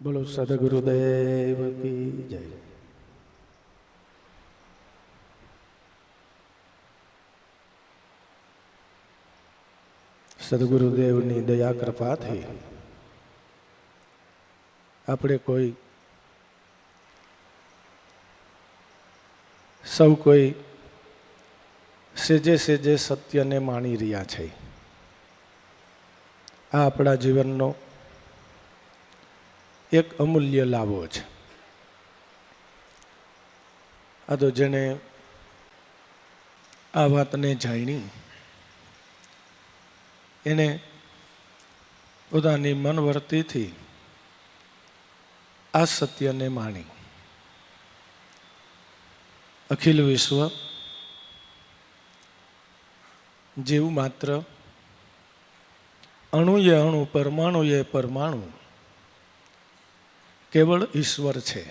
બોલો સદગુરુદેવ કી જય. સદગુરુદેવની દયા કૃપાથી આપણે સૌ કોઈ સેજે સેજે સત્યને માણી રહ્યા છે. આ આપણા જીવનનો એક અમૂલ્ય લાભો છે. આ તો જેને આ વાતને જાણી એને પોતાની મનવર્તીથી આ સત્યને માણી અખિલ વિશ્વ જીવ માત્ર, અણુએ અણુ, પરમાણુએ પરમાણુ કેવળ ઈશ્વર છે.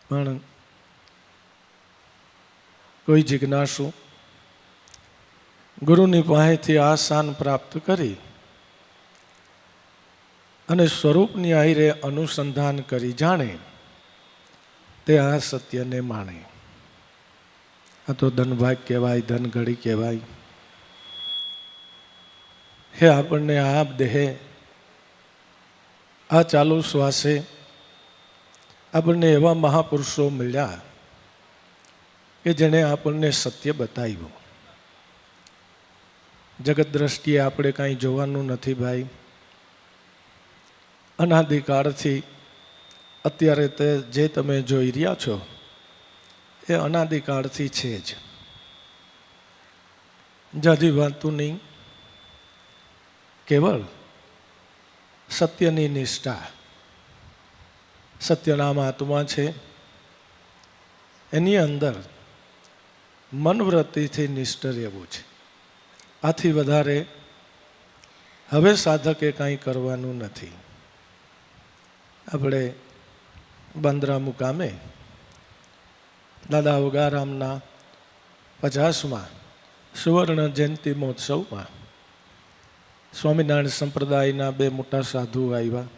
પણ કોઈ જિજ્ઞાસુ ગુરુની પાસેથી આ શાન પ્રાપ્ત કરી અને સ્વરૂપની આહીરે અનુસંધાન કરી જાણે તે આ સત્યને માણે. આ તો ધનભાગ કહેવાય, ધનઘડી કહેવાય. હે આપણને આ દેહે આ ચાલુ શ્વાસે આપણને એવા મહાપુરુષો મળ્યા કે જેણે આપણને સત્ય બતાવ્યું. જગત દ્રષ્ટિએ આપણે કાંઈ જોવાનું નથી ભાઈ. અનાદિકાળથી અત્યારે તે જે તમે જોઈ રહ્યા છો એ અનાદિકાળથી છે જ. જાજી વાતું નહીં, કેવળ સત્યની નિષ્ઠા. સત્યનામ આત્મા છે, એની અંદર મનવૃત્તિથી નિષ્ઠ રહેવું છે. આથી વધારે હવે સાધકે કાંઈ કરવાનું નથી. આપણે બાંદ્રા મુકામે દાદા ઉગારામના 50મા સુવર્ણ જયંતિ મહોત્સવમાં સ્વામિનારાયણ સંપ્રદાયના 2 મોટા સાધુ આવ્યા.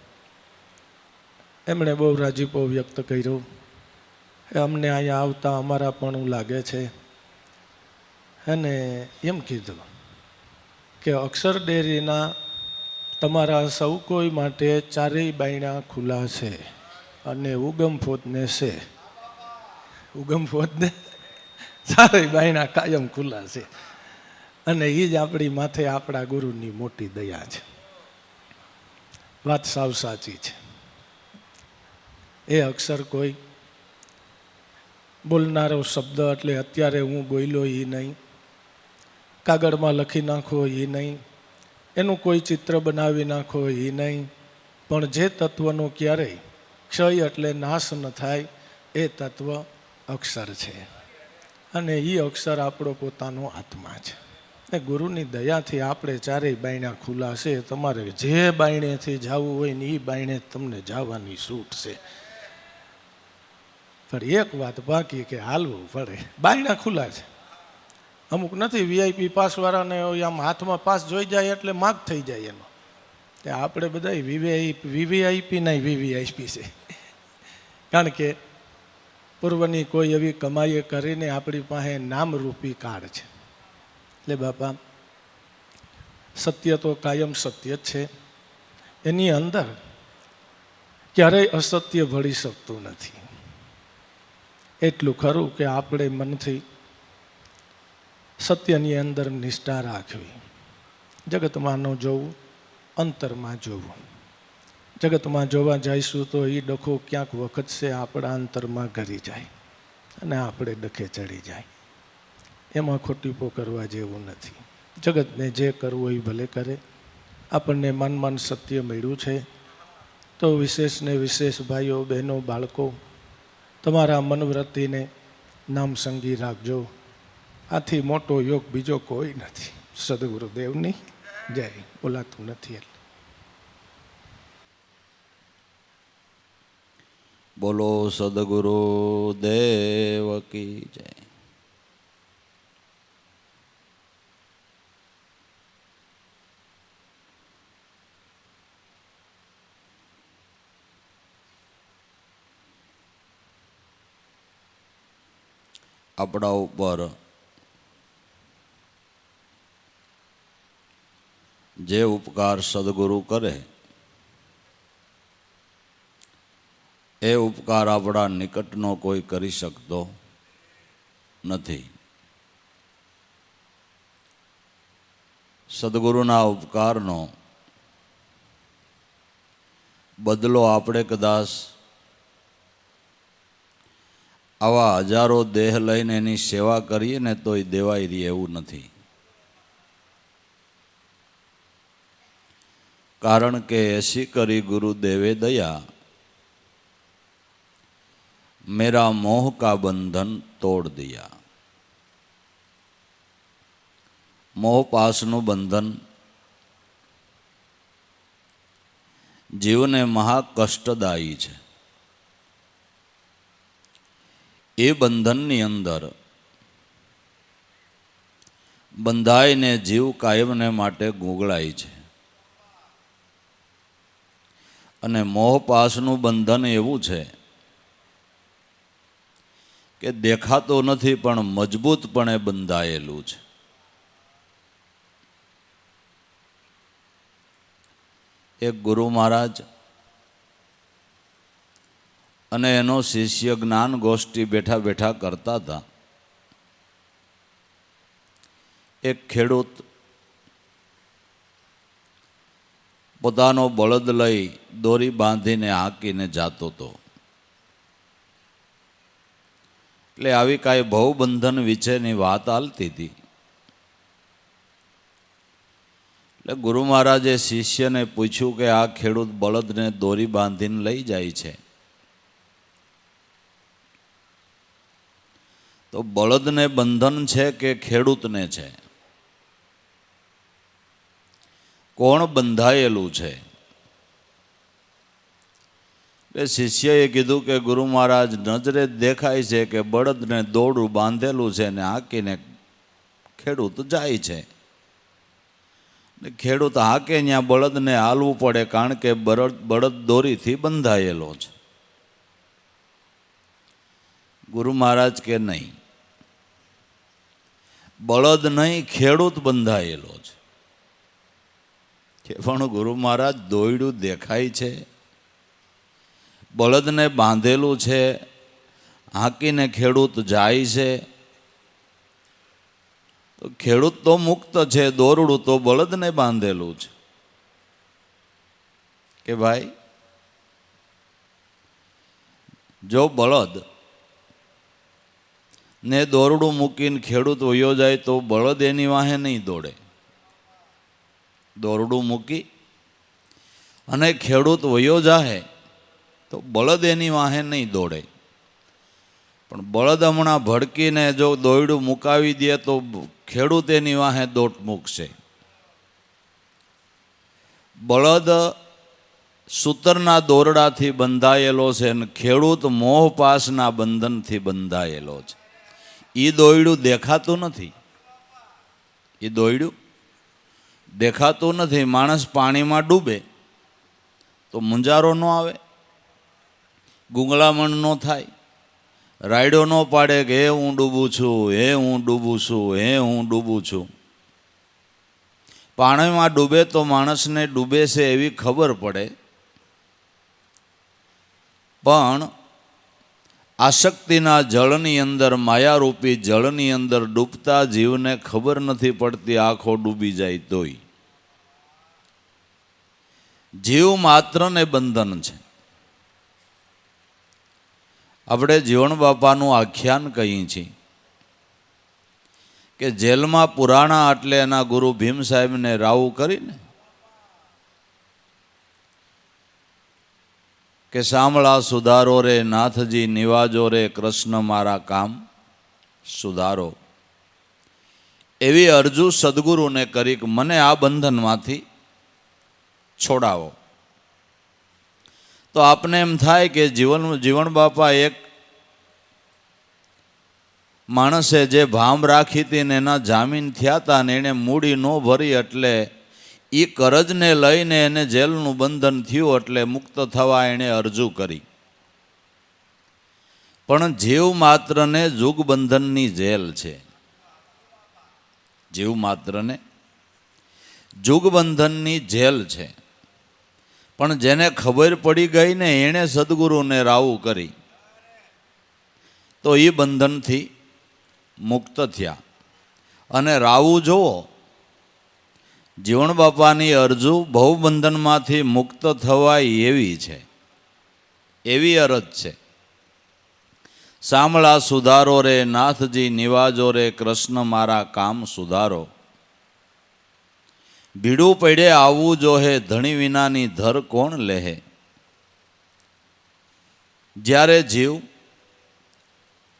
એમણે બહુ રાજીપો વ્યક્ત કર્યો. અમને અહીંયા આવતા અમારા પણ લાગે છે. અને એમ કીધું કે અક્ષર ડેરીના તમારા સૌ કોઈ માટે ચારેય બાયણા ખુલ્લા છે અને ઉગમ ફોજને છે. ઉગમ ફોજને ચારેય બાયણા કાયમ ખુલ્લા છે. અને એ જ આપણી માથે આપણા ગુરુની મોટી દયા છે. વાત સાવ સાચી છે. એ અક્ષર કોઈ બોલનારો શબ્દ એટલે અત્યારે હું બોલ્યો એ નહીં, કાગળમાં લખી નાખો એ નહીં, એનું કોઈ ચિત્ર બનાવી નાખો એ નહીં, પણ જે તત્વનો ક્યારેય ક્ષય એટલે નાશ ન થાય એ તત્વ અક્ષર છે. અને એ અક્ષર આપણો પોતાનો આત્મા છે. ને ગુરુની દયાથી આપણે ચારેય બાયણા ખુલ્લા છે. તમારે જે બાયણેથી જવું હોય ને એ બાયણે તમને જવાની છૂટ છે. પણ એક વાત બાકી કે હાલવું પડે. બાયણા ખુલ્લા છે. અમુક નથી વીઆઈપી પાસવાળાને આમ હાથમાં પાસ જોઈ જાય એટલે માગ થઈ જાય એનો. તે આપણે બધા વીવીઆઈપી ના વીવીઆઈપી છે. કારણ કે પૂર્વની કોઈ એવી કમાઈ કરીને આપણી પાસે નામરૂપી કાર્ડ છે. એટલે બાપા સત્ય તો કાયમ સત્ય જ છે. એની અંદર ક્યારેય અસત્ય ભળી શકતું નથી. એટલું ખરું કે આપણે મનથી સત્યની અંદર નિષ્ઠા રાખવી. જગતમાં ન જોવું, અંતરમાં જોવું. જગતમાં જોવા જઈશું તો એ ડખો ક્યાંક વખત છે આપણા અંતરમાં ઘરી જાય અને આપણે ડખે ચડી જાય. એમાં ખોટીપો કરવા જેવું નથી. જગતને જે કરવું એ ભલે કરે. આપણને મન સત્ય મળ્યું છે તો વિશેષ ને વિશેષ ભાઈઓ, બહેનો, બાળકો તમારા મનવૃત્તિને નામ સંગી રાખજો. આથી મોટો યોગ બીજો કોઈ નથી. સદગુરુદેવની જય. બોલાતું નથી એટલે બોલો સદગુરુદેવ કી જય. આપણા ઉપર જે ઉપકાર સદગુરુ કરે એ ઉપકાર આપણા નિકટનો કોઈ કરી શકતો નથી. સદગુરુના ઉપકારનો બદલો આપણે કદાચ આવા હજારો દેહ લઈને એની સેવા કરીએ ને તોય દેવાઈ રહી એવું નથી. કારણ કે એસી કરી ગુરુદેવે દયા, મેરા મોહ કા બંધન તોડ દિયા. મોહ પાસનું બંધન જીવને મહા કષ્ટદાયી છે. એ બંધનની અંદર બંધાઈને જીવ કાયમને માટે ગૂંગળાય છે. અને મોહ પાસનું બંધન એવું છે કે દેખાતું નથી પણ મજબૂતપણે બંધાયેલું છે. એક ગુરુ મહારાજ અને એનો શિષ્ય જ્ઞાન ગોષ્ઠી બેઠા બેઠા કરતા હતા. એક ખેડૂત પોતાનો બળદ લઈ દોરી બાંધીને હાંકીને જાતો હતો. એટલે આવી કાંઈ ભવબંધન વિશેની વાત હાલતી હતી. એટલે ગુરુ મહારાજે શિષ્યને પૂછ્યું કે આ ખેડૂત બળદને દોરી બાંધીને લઈ જાય છે, તો બળદને બંધન છે કે ખેડૂતને છે? કોણ બંધાયેલું છે? એટલે શિષ્યએ કીધું કે ગુરુ મહારાજ, નજરે દેખાય છે કે બળદને દોરડું બાંધેલું છે ને હાંકીને ખેડૂત જાય છે. ખેડૂત હાકે ત્યાં બળદને હાલવું પડે, કારણ કે બળદ દોરીથી બંધાયેલો છે. ગુરુ મહારાજ કે નહીં, બળદ નહીં, ખેડૂત બંધાયેલો છે. કે પણ ગુરુ મહારાજ, દોયડું દેખાય છે, બળદને બાંધેલું છે, હાંકીને ખેડૂત જાય છે, તો ખેડૂત તો મુક્ત છે, દોરડું તો બળદને બાંધેલું છે. કે ભાઈ, જો બળદ ને દોરડું મૂકીને ખેડૂત વયો જાય તો બળદ એની વાહે નહીં દોડે. દોરડું મૂકી અને ખેડૂત વયો જાય તો બળદ એની વાહે નહીં દોડે. પણ બળદ હમણાં ભડકીને જો દોરડું મુકાવી દે તો ખેડૂત એની વાહે દોટ મૂકશે. બળદ સૂતરના દોરડાથી બંધાયેલો છે અને ખેડૂત મોહપાસના બંધનથી બંધાયેલો છે. એ દોયડું દેખાતું નથી. એ દોયડું દેખાતું નથી. માણસ પાણીમાં ડૂબે તો મુંજારો ન આવે, ગુંગળામણ ન થાય, રાયડો ન પાડે કે હે હું ડૂબું છું, હે હું ડૂબું છું, હે હું ડૂબું છું. પાણીમાં ડૂબે તો માણસને ડૂબે છે એવી ખબર પડે, પણ આસક્તિના જળની અંદર, માયારૂપી જળની અંદર ડૂબતા જીવને ખબર નથી પડતી, આંખો ડૂબી જાય તોય. જીવ માત્રને બંધન છે. આપણે જીવણ બાપાનું આખ્યાન કહીએ છીએ કે જેલમાં પુરાણા એટલે એના ગુરુ ભીમ સાહેબને રાવું કરીને કે સાંભળા સુધારો રે નાથજી, નિવાજો રે કૃષ્ણ મારા કામ સુધારો. એવી અરજુ સદગુરુને કરી કે મને આ બંધનમાંથી છોડાવો. તો આપને એમ થાય કે જીવણ બાપા એક માણસે જે ભામ રાખી હતી ને એના જામીન થયા હતા ને એને મૂડી ન ભરી એટલે એ કરજને લઈને એને જેલનું બંધન થયું એટલે મુક્ત થવા એણે અરજુ કરી. પણ જીવ માત્રને જુગબંધનની જેલ છે. જીવ માત્રને જુગબંધનની જેલ છે. પણ જેને ખબર પડી ગઈ ને એણે સદગુરુને રાવું કરી તો એ બંધનથી મુક્ત થયા. અને રાવું જુઓ, જીવણ બાપાની અરજુ ભવબંધનમાંથી મુક્ત થવાય એવી છે, એવી અરજ છે. સાંભળા સુધારો રે નાથજી નિવાજો રે કૃષ્ણ મારા કામ સુધારો. ભીડું પડે આવવું જોહે ધણી વિનાની ધર કોણ લેહે. જ્યારે જીવ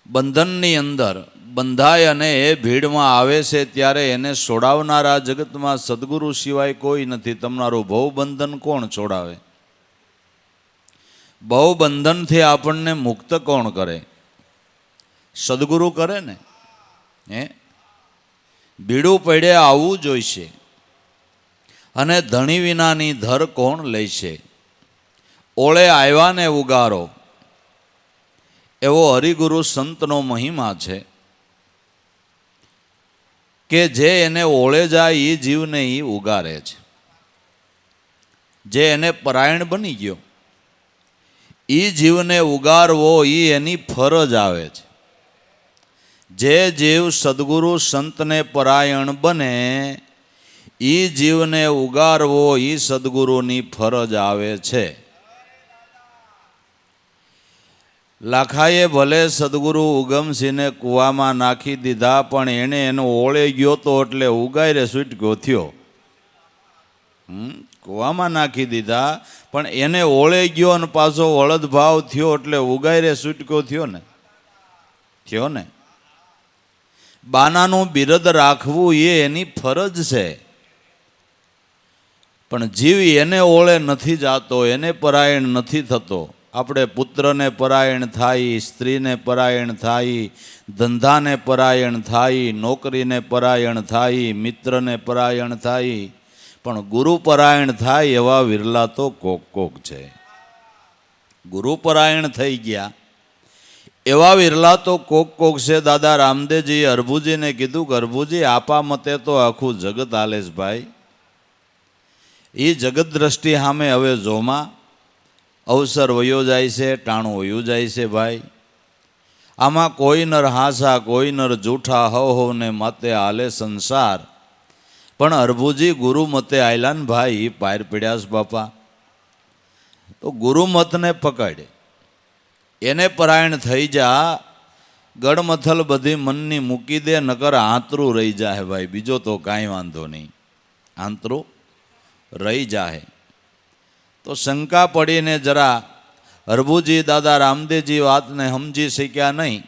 બંધનની અંદર બંધાય અને એ ભીડમાં આવે છે ત્યારે એને છોડાવનારા જગતમાં સદગુરુ સિવાય કોઈ નથી. તમારું ભવબંધન કોણ છોડાવે? ભવબંધનથી આપણને મુક્ત કોણ કરે? સદગુરુ કરે ને. ભીડું પડે આવવું જોઈશે અને ધણી વિનાની ધર કોણ લેશે. ઓળે આવ્યા ને ઉગારો, એવો હરિગુરુ સંતનો મહિમા છે કે જે એને ઓળે જાય એ જીવને એ ઉગારે છે. જે એને પરાયણ બની ગયો એ જીવને ઉગારવો એ એની ફરજ આવે છે. જે જીવ સદગુરુ સંતને પરાયણ બને એ જીવને ઉગારવો એ સદગુરુની ફરજ આવે છે. લાખાએ ભલે સદગુરુ ઉગમસિંહને કૂવામાં નાખી દીધા, પણ એણે એનો ઓળે ગયો તો એટલે ઉગાયરે છૂટક્યો થયો. કૂવામાં નાખી દીધા પણ એને ઓળે ગયો અને પાછો વળદ ભાવ થયો એટલે ઉગાયરે છૂટક્યો થયો ને. થયો ને. બાનાનું બિરદ રાખવું એ એની ફરજ છે. પણ જીવ એને ઓળે નથી જાતો, એને પરાયણ નથી થતો. આપણે પુત્રને પરાયણ થાય, સ્ત્રીને પરાયણ થાય, ધંધાને પરાયણ થાય, નોકરીને પરાયણ થાય, મિત્રને પરાયણ થાય, પણ ગુરુ પરાયણ થાય એવા વિરલા તો કોક કોક છે. ગુરુ પરાયણ થઈ ગયા એવા વિરલા તો કોક કોક છે. દાદા રામદેવજીએ અરભુજીને કીધું કે અરભુજી આપા મતે તો આખું જગત હાલે છે ભાઈ. એ જગત દ્રષ્ટિ સામે હવે જોમાં અવસર વયો જાય છે, ટાણું વયું જાય છે ભાઈ. આમાં કોઈ નર હાસા કોઈ નર જૂઠા હવ ને મતે હાલે સંસાર. પણ અરભુજી ગુરુ મતે આયલા ને ભાઈ એ પાર પડ્યા છે બાપા. તો ગુરુ મતને પકડ, એને પરાયણ થઈ જા. ગડમથલ બધી મનની મૂકી દે, નકર આંતરું રહી જાય ભાઈ. બીજો તો કાંઈ વાંધો નહીં, આંતરું રહી જાય. તો શંકા પડીને જરા હરભુજી દાદા રામદેવજી વાતને સમજી શક્યા નહીં.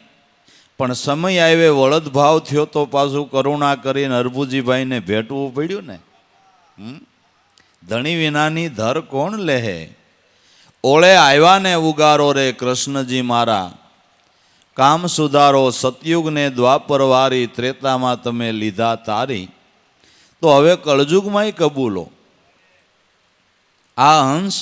પણ સમય આવે વળદ ભાવ થયો તો પાછું કરુણા કરીને હરભુજીભાઈને ભેટવું પડ્યું ને. ધણી વિનાની ધર કોણ લેહે. ઓળે આવ્યા ને ઉગારો રે કૃષ્ણજી મારા કામ સુધારો. સતયુગને દ્વાપરવારી ત્રેતામાં તમે લીધા તારી. તો હવે કળજુગમાંય કબૂલો. આ હંસ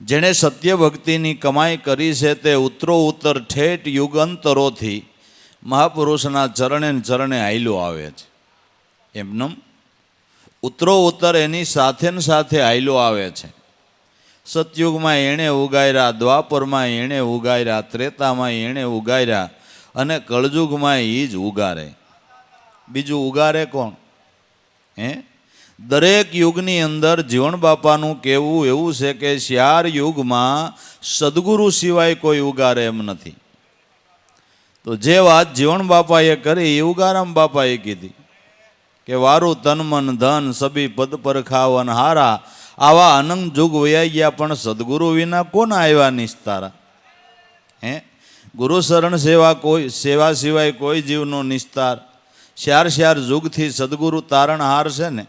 જેણે સત્ય ભક્તિની કમાઈ કરી છે તે ઉત્તરો ઉત્તર ઠેઠ યુગાંતરોથી મહાપુરુષના ચરણે ચરણે હાલ્યો આવે છે. એમનેમ ઉત્તરો ઉત્તર એની સાથે ને સાથે હાલ્યો આવે છે. સતયુગમાં એણે ઉગાર્યા, દ્વાપરમાં એણે ઉગાર્યા, ત્રેતામાં એણે ઉગાર્યા અને કળજુગમાં એ જ ઉગારે. બીજું ઉગારે કોણ? દરેક યુગની અંદર જીવણ બાપાનું કહેવું એવું છે કે 4 યુગમાં સદગુરુ સિવાય કોઈ ઉગારે એમ નથી. તો જે વાત જીવણ બાપાએ કરી એ ઉગારામ બાપાએ કીધી કે વારું તન મન ધન સબી પદ પર ખાવન હારા. આવા અનંત યુગ વયા ગયા પણ સદગુરુ વિના કોણ આવ્યા નિસ્તારા. ગુરુ શરણ સેવા સિવાય કોઈ જીવનો નિસ્તાર. 4 યુગથી સદગુરુ તારણહાર છે ને.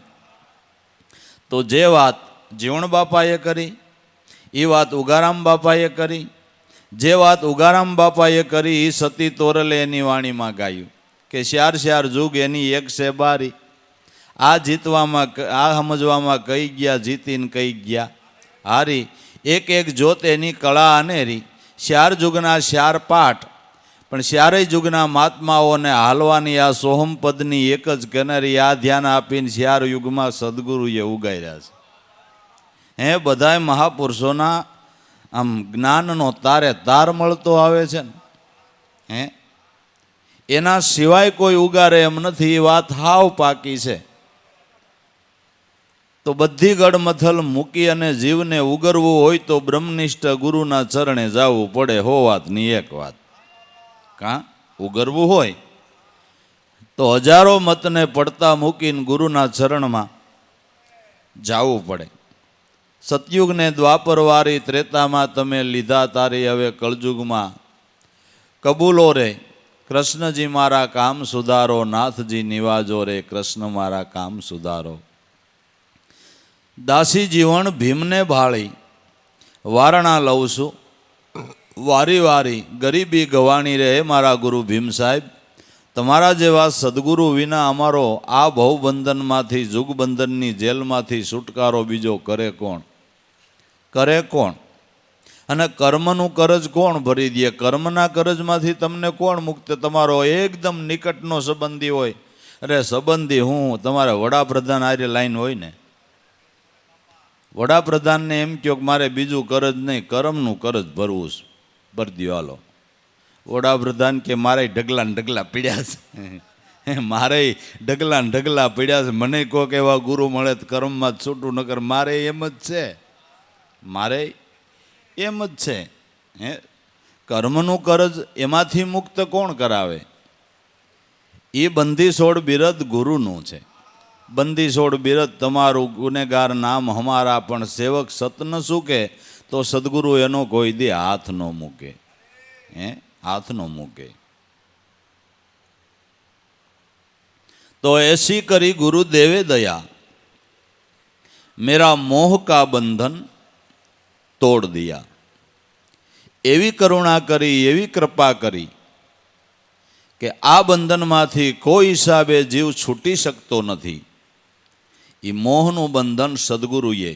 તો જે વાત જીવણ બાપાએ કરી એ વાત ઉગારામ બાપાએ કરી. જે વાત ઉગારામ બાપાએ કરી એ સતી તોરલે એની વાણીમાં ગાયું કે 4 યુગ એની એક છે બારી. આ જીતવામાં આ સમજવામાં કઈ ગયા જીતીને કઈ ગયા હારી. એક એક જોત એની કળા અનેરી. શ્યાર જુગના શ્યાર પાઠ, પણ શ્યારેય જુગના મહાત્માઓને હાલવાની આ સોહમપદની એક જ કિનારી આ ધ્યાન આપીને શ્યાર યુગમાં સદગુરુએ ઉગાર્યા છે. હે બધાય મહાપુરુષોના આમ જ્ઞાનનો તારે તાર મળતો આવે છે ને, હે એના સિવાય કોઈ ઉગારે એમ નથી, એ વાત હાવ પાકી છે. તો બધી ગડમથલ મૂકી અને જીવને ઉગરવું હોય તો બ્રહ્મનિષ્ઠ ગુરુના ચરણે જવું પડે. હો વાતની એક વાત. કાં ઉગરવું હોય તો હજારો મતને પડતા મૂકીને ગુરુના ચરણમાં જવું પડે. સતયુગને દ્વાપરવારી ત્રેતામાં તમે લીધા તારી, હવે કળજુગમાં કબૂલો રે કૃષ્ણજી મારા કામ સુધારો, નાથજી નિવાજો રે કૃષ્ણ મારા કામ સુધારો. દાસી જીવણ ભીમને ભાળી વારણા લઉં છું, વારી વારી ગરીબી ગવાણી રે મારા ગુરુ ભીમ સાહેબ. તમારા જેવા સદગુરુ વિના અમારો આ ભવબંધનમાંથી, જુગબંધનની જેલમાંથી છુટકારો બીજો કરે કોણ? કરે કોણ? અને કર્મનું કરજ કોણ ભરી દે? કર્મના કરજમાંથી તમને કોણ મુક્ત? તમારો એકદમ નિકટનો સંબંધી હોય. અરે સંબંધી હું તમારા વડાપ્રધાન આરે લાઈન હોય ને, વડાપ્રધાનને એમ કહો કે મારે બીજું કરજ નહીં, કર્મનું કરજ ભરવું છે, ભરી દો હાલો. વડાપ્રધાન કે મારે ઢગલા ને ઢગલા પીડ્યા છે, મારે ઢગલા ને ઢગલા પીડ્યા છે, મને કોક એવા ગુરુ મળે તો કર્મમાં જ છૂટું નકર મારે એમ જ છે, મારે એમ જ છે. હે કર્મનું કરજ એમાંથી મુક્ત કોણ કરાવે? એ બંધી છોડ બિરદ ગુરુનું છે. બંદી છોડ બિરદ તમારું, ગુનેગાર નામ હમારા, પણ સેવક સતન સુકે તો સદગુરુ એનો કોઈ દી હાથ ન મૂકે. હે હાથ ન મૂકે. તો ऐसी કરી ગુરુદેવે દયા, મેરા મોહ કા બંધન તોડ દિયા. એવી કરુણા કરી, એવી કૃપા કરી કે આ બંધનમાંથી કોઈ હિસાબે જીવ છૂટી શકતો નથી. એ મોહનું બંધન સદગુરુએ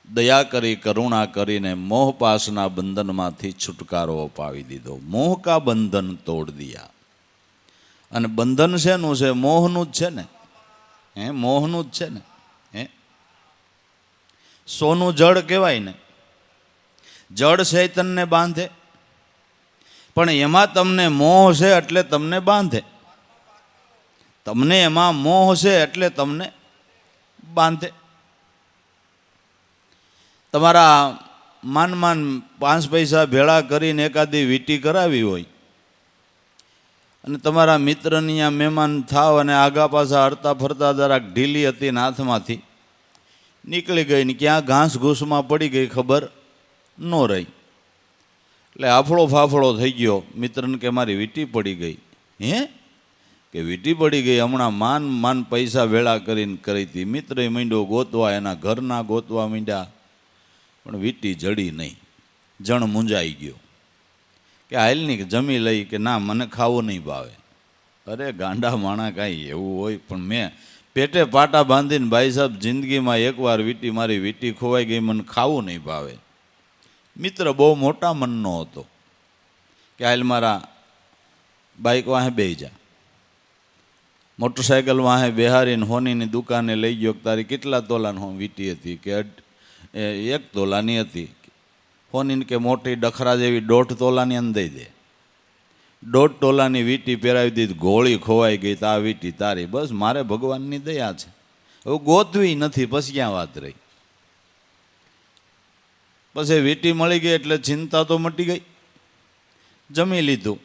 દયા કરી, કરુણા કરીને મોહપાસના બંધનમાંથી છુટકારો અપાવી દીધો. મોહ કા બંધન તોડ દિયા. અને બંધન શેનું છે? મોહનું જ છે ને. હે મોહનું જ છે ને. હે સોનું જળ કહેવાય ને, જળ ચૈતનને બાંધે, પણ એમાં તમને મોહ છે એટલે તમને બાંધે. તમને એમાં મોહ છે એટલે તમને બાંધે. તમારા માન 5 પૈસા ભેળા કરીને એકાદી વીંટી કરાવી હોય અને તમારા મિત્રની આ મહેમાન થાવ અને આગા પાછા હરતા ફરતા જરાક ઢીલી હતી ને હાથમાંથી નીકળી ગઈ ને ક્યાં ઘાસ ઘૂસમાં પડી ગઈ ખબર ન રહી. એટલે આફળો ફાફળો થઈ ગયો. મિત્રને કે મારી વીંટી પડી ગઈ. હે કે વીંટી પડી ગઈ? હમણાં માન પૈસા ભેળા કરીને કરી હતી. મિત્રએ માંડ્યો ગોતવા, એના ઘરના ગોતવા માંડ્યા, પણ વીંટી જડી નહીં. જણ મૂંઝાઈ ગયો કે હાલની કે જમી લઈ, કે ના મને ખાવું નહીં ભાવે. અરે ગાંડા માણા કાંઈ એવું હોય? પણ મેં પેટે પાટા બાંધીને ભાઈ સાહેબ જિંદગીમાં એકવાર મારી વીંટી ખોવાઈ ગઈ, મને ખાવું નહીં ભાવે. મિત્ર બહુ મોટા મનનો હતો કે હાલ મારા બાઇક વાહે બેહી જા. મોટરસાયકલ વાહે બેહારીને હોનીની દુકાને લઈ ગયો. તારી કેટલા તોલાની વીંટી હતી? કે 1 તોલાની હતી. હોનીને કે મોટી ડખરા જેવી 1.5 તોલાની અંદર દઈ દે. 1.5 તોલાની વીંટી પહેરાવી દીધી. ગોળી ખોવાઈ ગઈ. તો આ વીંટી તારી. બસ મારે ભગવાનની દયા છે, હવે ગોતવી નથી. પછી ક્યાં વાત રહી? પછી વીંટી મળી ગઈ એટલે ચિંતા તો મટી ગઈ. જમી લીધું.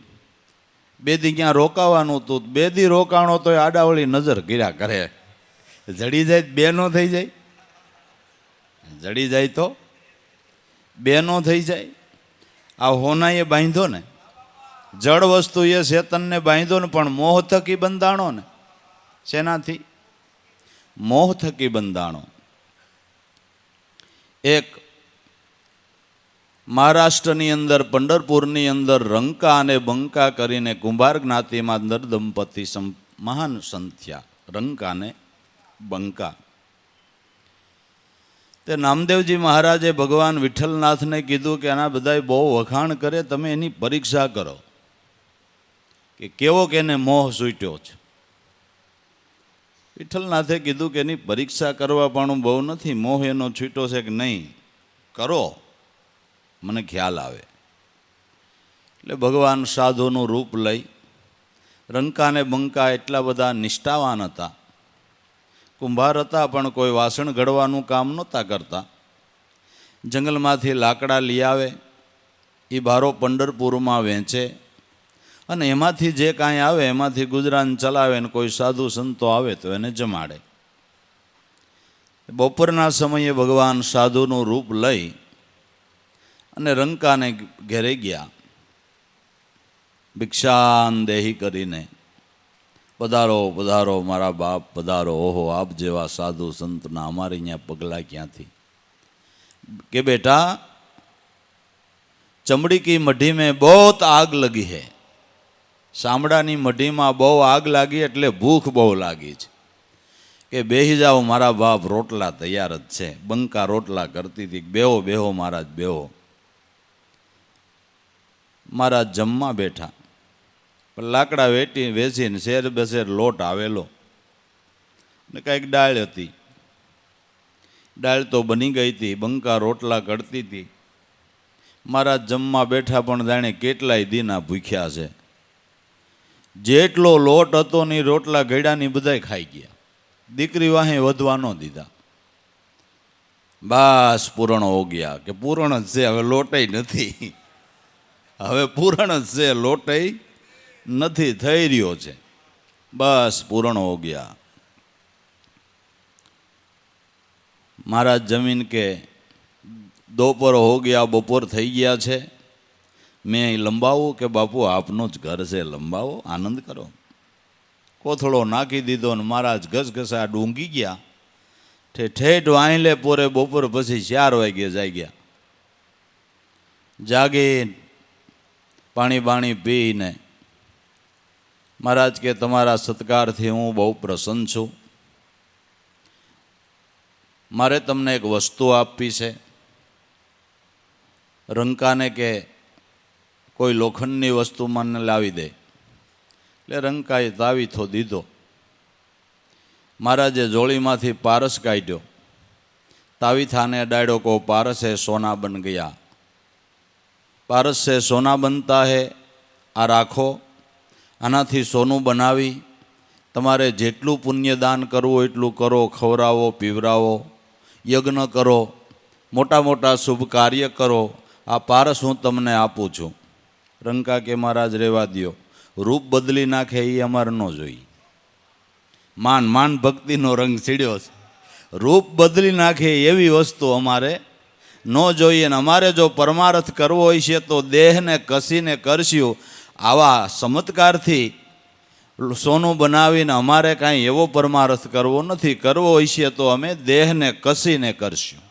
2 દી ક્યાં રોકાવાનું હતું, 2 દી રોકાણો તો આડાવળી નજર કર્યા કરે. જડી જાય 2 નો થઈ જાય? જડી જાય તો 2 નો થઈ જાય? આ હોનાએ બાંધ્યો ને, જળ વસ્તુ એ ચેતનને બાંધ્યો ને, પણ મોહ થકી બંધાણો ને. શેનાથી? મોહ થકી બંધાણો. એક મહારાષ્ટ્રની અંદર, પંઢરપુરની અંદર રંકા અને બંકા કરીને કુંભાર જ્ઞાતિમાં નર દંપતી મહાન સંત થયા. રંકા અને બંકા. તે નામદેવજી મહારાજે ભગવાન વિઠ્ઠલનાથને કીધું કે આના બધાય બહુ વખાણ કરે, તમે એની પરીક્ષા કરો કે કેવો કે એને મોહ સૂટ્યો છે. વિઠ્ઠલનાથે કીધું કે એની પરીક્ષા કરવા પણ બહુ નથી, મોહ એનો છૂટ્યો છે કે નહીં, કરો, મને ખ્યાલ આવે. એટલે ભગવાન સાધુનું રૂપ લઈ, રંકા ને બંકા એટલા બધા નિષ્ઠાવાન હતા, કુંભાર હતા પણ કોઈ વાસણ ઘડવાનું કામ નહોતા કરતા. જંગલમાંથી લાકડા લઈ આવે, એ ભારો પંઢરપુરમાં વેચે અને એમાંથી જે કાંઈ આવે એમાંથી ગુજરાન ચલાવે ને કોઈ સાધુ સંતો આવે તો એને જમાડે. બપોરના સમયે ભગવાન સાધુનું રૂપ લઈ અને રંકાને ઘેરે ગયા, ભિક્ષાન દેહી કરીને, પધારો પધારો મારા બાપ પધારો, ઓહો આપ જેવા સાધુ સંતના અમારે અહીંયા પગલાં ક્યાંથી. કે બેટા ચમડી કી મઢી મેં બહુત આગ લગી હૈ, ચામડાની મઢીમાં બહુ આગ લાગી એટલે ભૂખ બહુ લાગી છે, કે બેહી જાઓ મારા બાપ, રોટલા તૈયાર જ છે. બંકા રોટલા કરતી હતી, બેહો બેહો મહારાજ બેહો. મહારાજ જમવા બેઠા, લાકડા વેચીને શેર બેસેર લોટ આવેલો ને કાંઈક દાળ હતી, દાળ તો બની ગઈ હતી, બંકા રોટલા કરતી હતી. મહારાજ જમવા બેઠા પણ જાણે કેટલાય દીના ભૂખ્યા છે. જેટલો લોટ હતો ને રોટલા ઘડ્યાની બધાય ખાઈ ગયા, દીકરી વાહે વધવા ન દીધા. બસ પૂરણ હો ગયા, કે પૂરણ જ છે, હવે લોટય નથી, હવે પૂરણ જ છે, લોટય નથી, થઈ રહ્યો છે, બસ પૂરણ હો ગયા. મહારાજ જમીન કે દોપહર હો ગયા, બપોર થઈ ગયા છે, મેં અહીં લંબાવું કે બાપુ આપનું જ ઘર છે, લંબાવો, આનંદ કરો. કોથળો નાખી દીધો ને મહારાજ ઘસઘસા ડૂંગી ગયા. ઠેઠ વાંહલે પોરે બપોર પછી 4 વાગે જાગ્યા. જાગી પાણી બાણી પીને મહારાજ કે તમારા સત્કારથી હું બહુ પ્રસન્ન છું, મારે તમને એક વસ્તુ આપવી છે. રંકાને કે કોઈ લોખંડની વસ્તુ મને લાવી દે. એટલે રંકાએ તાવીથો દીધો. મહારાજે જોળીમાંથી પારસ કાઢ્યો, તાવીથાને અડાડ્યો, કો પારસ હે સોના બન ગયા, પારસ સે સોના બનતા હે, આ રાખો, આનાથી સોનું બનાવી તમારે જેટલું પુણ્યદાન કરવું એટલું કરો, ખવડાવો પીવરાવો, યજ્ઞ કરો, મોટા મોટા શુભ કાર્ય કરો, આ પારસ હું તમને આપું છું. રંકા કે મહારાજ રહેવા દ્યો, રૂપ બદલી નાખે એ અમારે ન જોઈએ. માન ભક્તિનો રંગ ચીડ્યો છે, રૂપ બદલી નાખે એવી વસ્તુ અમારે ન જોઈએ. ને અમારે જો પરમાર્થ કરવો હોય છે તો દેહને કસીને કરશું. આવા ચમત્કારથી સોનું બનાવીને અમારે કાંઈ એવો પરમાર્થ કરવો નથી. કરવો હોય છે તો અમે દેહને કસીને કરશું.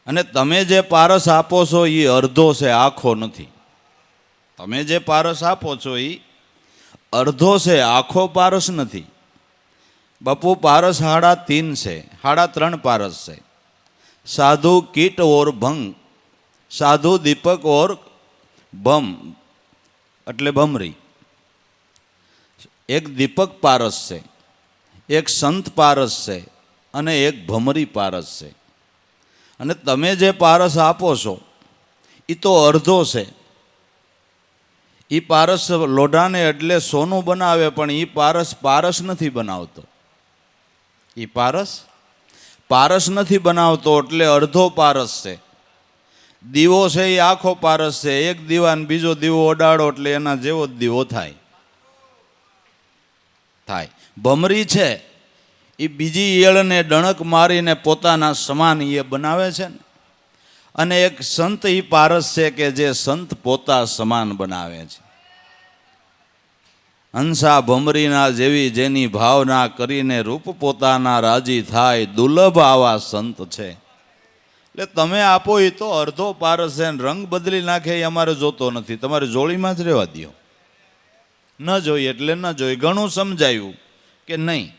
અને તમે જે પારસ આપો છો એ અડધો છે, આખો નથી. તમે જે પારસ આપો છો એ અડધો છે, આખો પારસ નથી. બાપુ પારસ 3.5 છે, 3.5 પારસ છે. સાધુ કીટ ઓર ભંગ, સાધુ દીપક ઓર ભમ એટલે ભમરી. એક દીપક પારસ છે, એક સંત પારસ છે અને એક ભમરી પારસ છે. અને તમે જે પારસ આપો છો એ તો અડધો છે. એ પારસ લોઢાને એટલે સોનું બનાવે, પણ એ પારસ નથી બનાવતો. એ પારસ નથી બનાવતો એટલે અડધો પારસ છે. દીવો છે એ આખો પારસ છે. એક દીવાને બીજો દીવો ઓડાડો એટલે એના જેવો જ દીવો થાય. ભમરી છે એ બીજી ઈયળને ડણક મારીને પોતાના સમાન એ બનાવે છે ને. અને એક સંત એ પારસ છે કે જે સંત પોતા સમાન બનાવે છે. હંસા ભમરીના જેવી જેની ભાવના કરીને રૂપ પોતાના રાજી થાય, દુર્લભ આવા સંત છે. એટલે તમે આપો એ તો અડધો પારસ છે, રંગ બદલી નાખે એ અમારે જોતો નથી. તમારે જોડીમાં જ રહેવા દો. ન જોઈએ એટલે ન જોઈએ. ઘણું સમજાયું કે નહીં.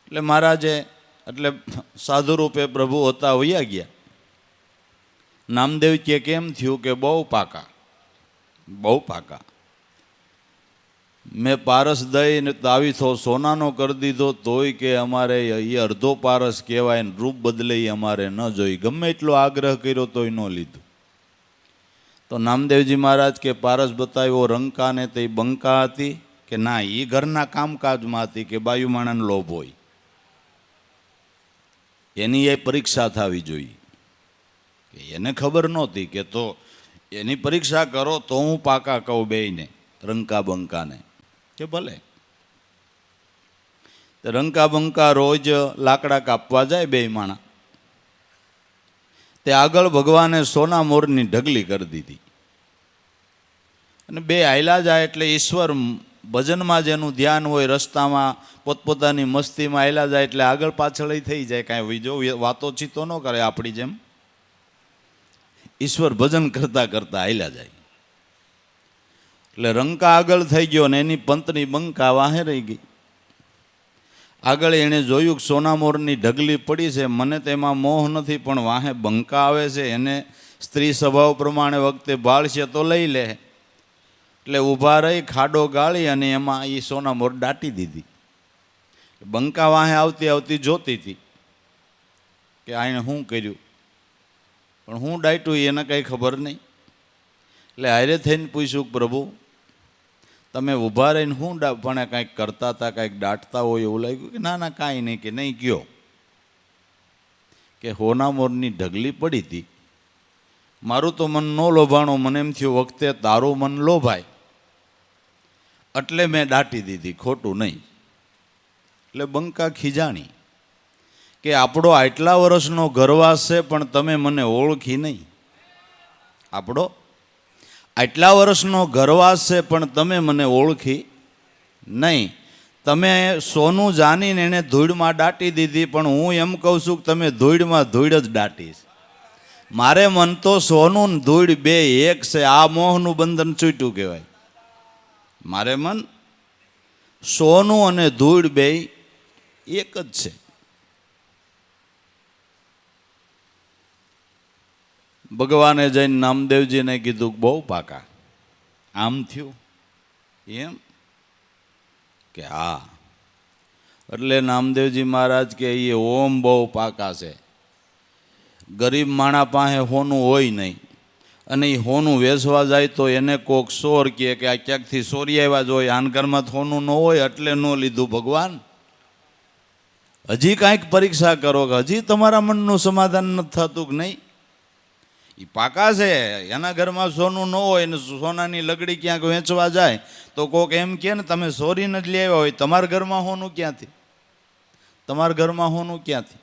એટલે મહારાજે એટલે સાધુ રૂપે પ્રભુ હતા વયા ગયા. નામદેવ કે કેમ થયું? કે બહુ પાકા, બહુ પાકા. મેં પારસ દઈને તાવીથો સોનાનો કરી દીધો તોય કે અમારે એ અડધો પારસ કહેવાય ને રૂપ બદલે અમારે ન જોઈ. ગમે એટલો આગ્રહ કર્યો તોય ન લીધું. તો નામદેવજી મહારાજ કે પારસ બતાવ્યો રંકાને તે બંકા હતી કે ના, એ ઘરના કામકાજમાં હતી કે બાયુમાણાનો લોભ હોય, એની એ પરીક્ષા થવી જોઈએ. કે એને ખબર નહોતી કે તો એની પરીક્ષા કરો તો હું પાકા કહું બેયને, રંકા બંકાને કે ભલે. રંકા બંકા રોજ લાકડા કાપવા જાય બે માણા. તે આગળ ભગવાને સોના મોરની ઢગલી કરી દીધી અને બે હાયલા જાય એટલે ઈશ્વર ભજનમાં જેનું ધ્યાન હોય, રસ્તામાં પોતપોતાની મસ્તીમાં હાયલા જાય એટલે આગળ પાછળ થઈ જાય. કાંઈ બીજો વાતો ચીતો ન કરે આપણી જેમ. ઈશ્વર ભજન કરતા કરતા હાલ્યા જાય. એટલે રંકા આગળ થઈ ગયો ને એની પંતની બંકા વાહે રહી ગઈ. આગળ એણે જોયું કે સોનામોરની ઢગલી પડી છે, મને તેમાં મોહ નથી, પણ વાહે બંકા આવે છે, એને સ્ત્રી સ્વભાવ પ્રમાણે વખતે ભાળશે તો લઈ લે. એટલે ઊભા રહી ખાડો ગાળી અને એમાં એ સોનામોર દાટી દીધી. બંકા વાહે આવતી આવતી જોતી હતી કે આણે શું કર્યું, પણ હું દાટ્યું એને કંઈ ખબર નહીં. એટલે હારે થઈને પૂછ્યું કે પ્રભુ તમે ઊભા રહીને હું પણ કાંઈક કરતા હતા, કાંઈક દાટતા હોય એવું લાગ્યું? કે ના ના કાંઈ નહીં. કે નહીં ગયો કે હોનામોરની ઢગલી પડી હતી, મારું તો મન ન લોભાણું, મને એમ થયું વખતે તારું મન લોભાય એટલે મેં દાટી દીધી, ખોટું નહીં. એટલે બંકા ખીજાણી કે આપણો આટલા વર્ષનો ગરવાસ છે પણ તમે મને ઓળખી નહીં. આપણો આટલા વર્ષનો ગરવાસ છે પણ તમે મને ઓળખી નહીં. તમે સોનું જાણીને એને ધૂળમાં દાટી દીધી, પણ હું એમ કહું છું કે તમે ધૂળમાં ધૂળ જ દાટીશ. મારે મન તો સોનું ને ધૂળ બે એક છે. આ મોહનું બંધન છૂટ્યું કહેવાય. મારે મન સોનું અને ધૂળ બે એક જ છે. ભગવાને જઈને નામદેવજીને કીધું બહુ પાકા. આમ થયું એમ કે હા. એટલે નામદેવજી મહારાજ કે એ ઓમ બહુ પાકા છે. ગરીબ માણા પાસે હોનું હોય નહીં, અને એ હોનું વેચવા જાય તો એને કોક સોર કહે કે આ ક્યાંકથી સોરી આવ્યા જ હોય, આનગરમાં હોનું ન હોય એટલે ન લીધું. ભગવાન હજી કાંઈક પરીક્ષા કરો કે હજી તમારા મનનું સમાધાન નથી થતું કે નહીં? એ પાકા છે, એના ઘરમાં સોનું ન હોય ને સોનાની લગડી ક્યાંક વેચવા જાય તો કોક એમ કહે ને તમે સોરી નથી લઈ આવ્યા હોય, તમારા ઘરમાં હોનું ક્યાંથી? તમારા ઘરમાં હોનું ક્યાંથી?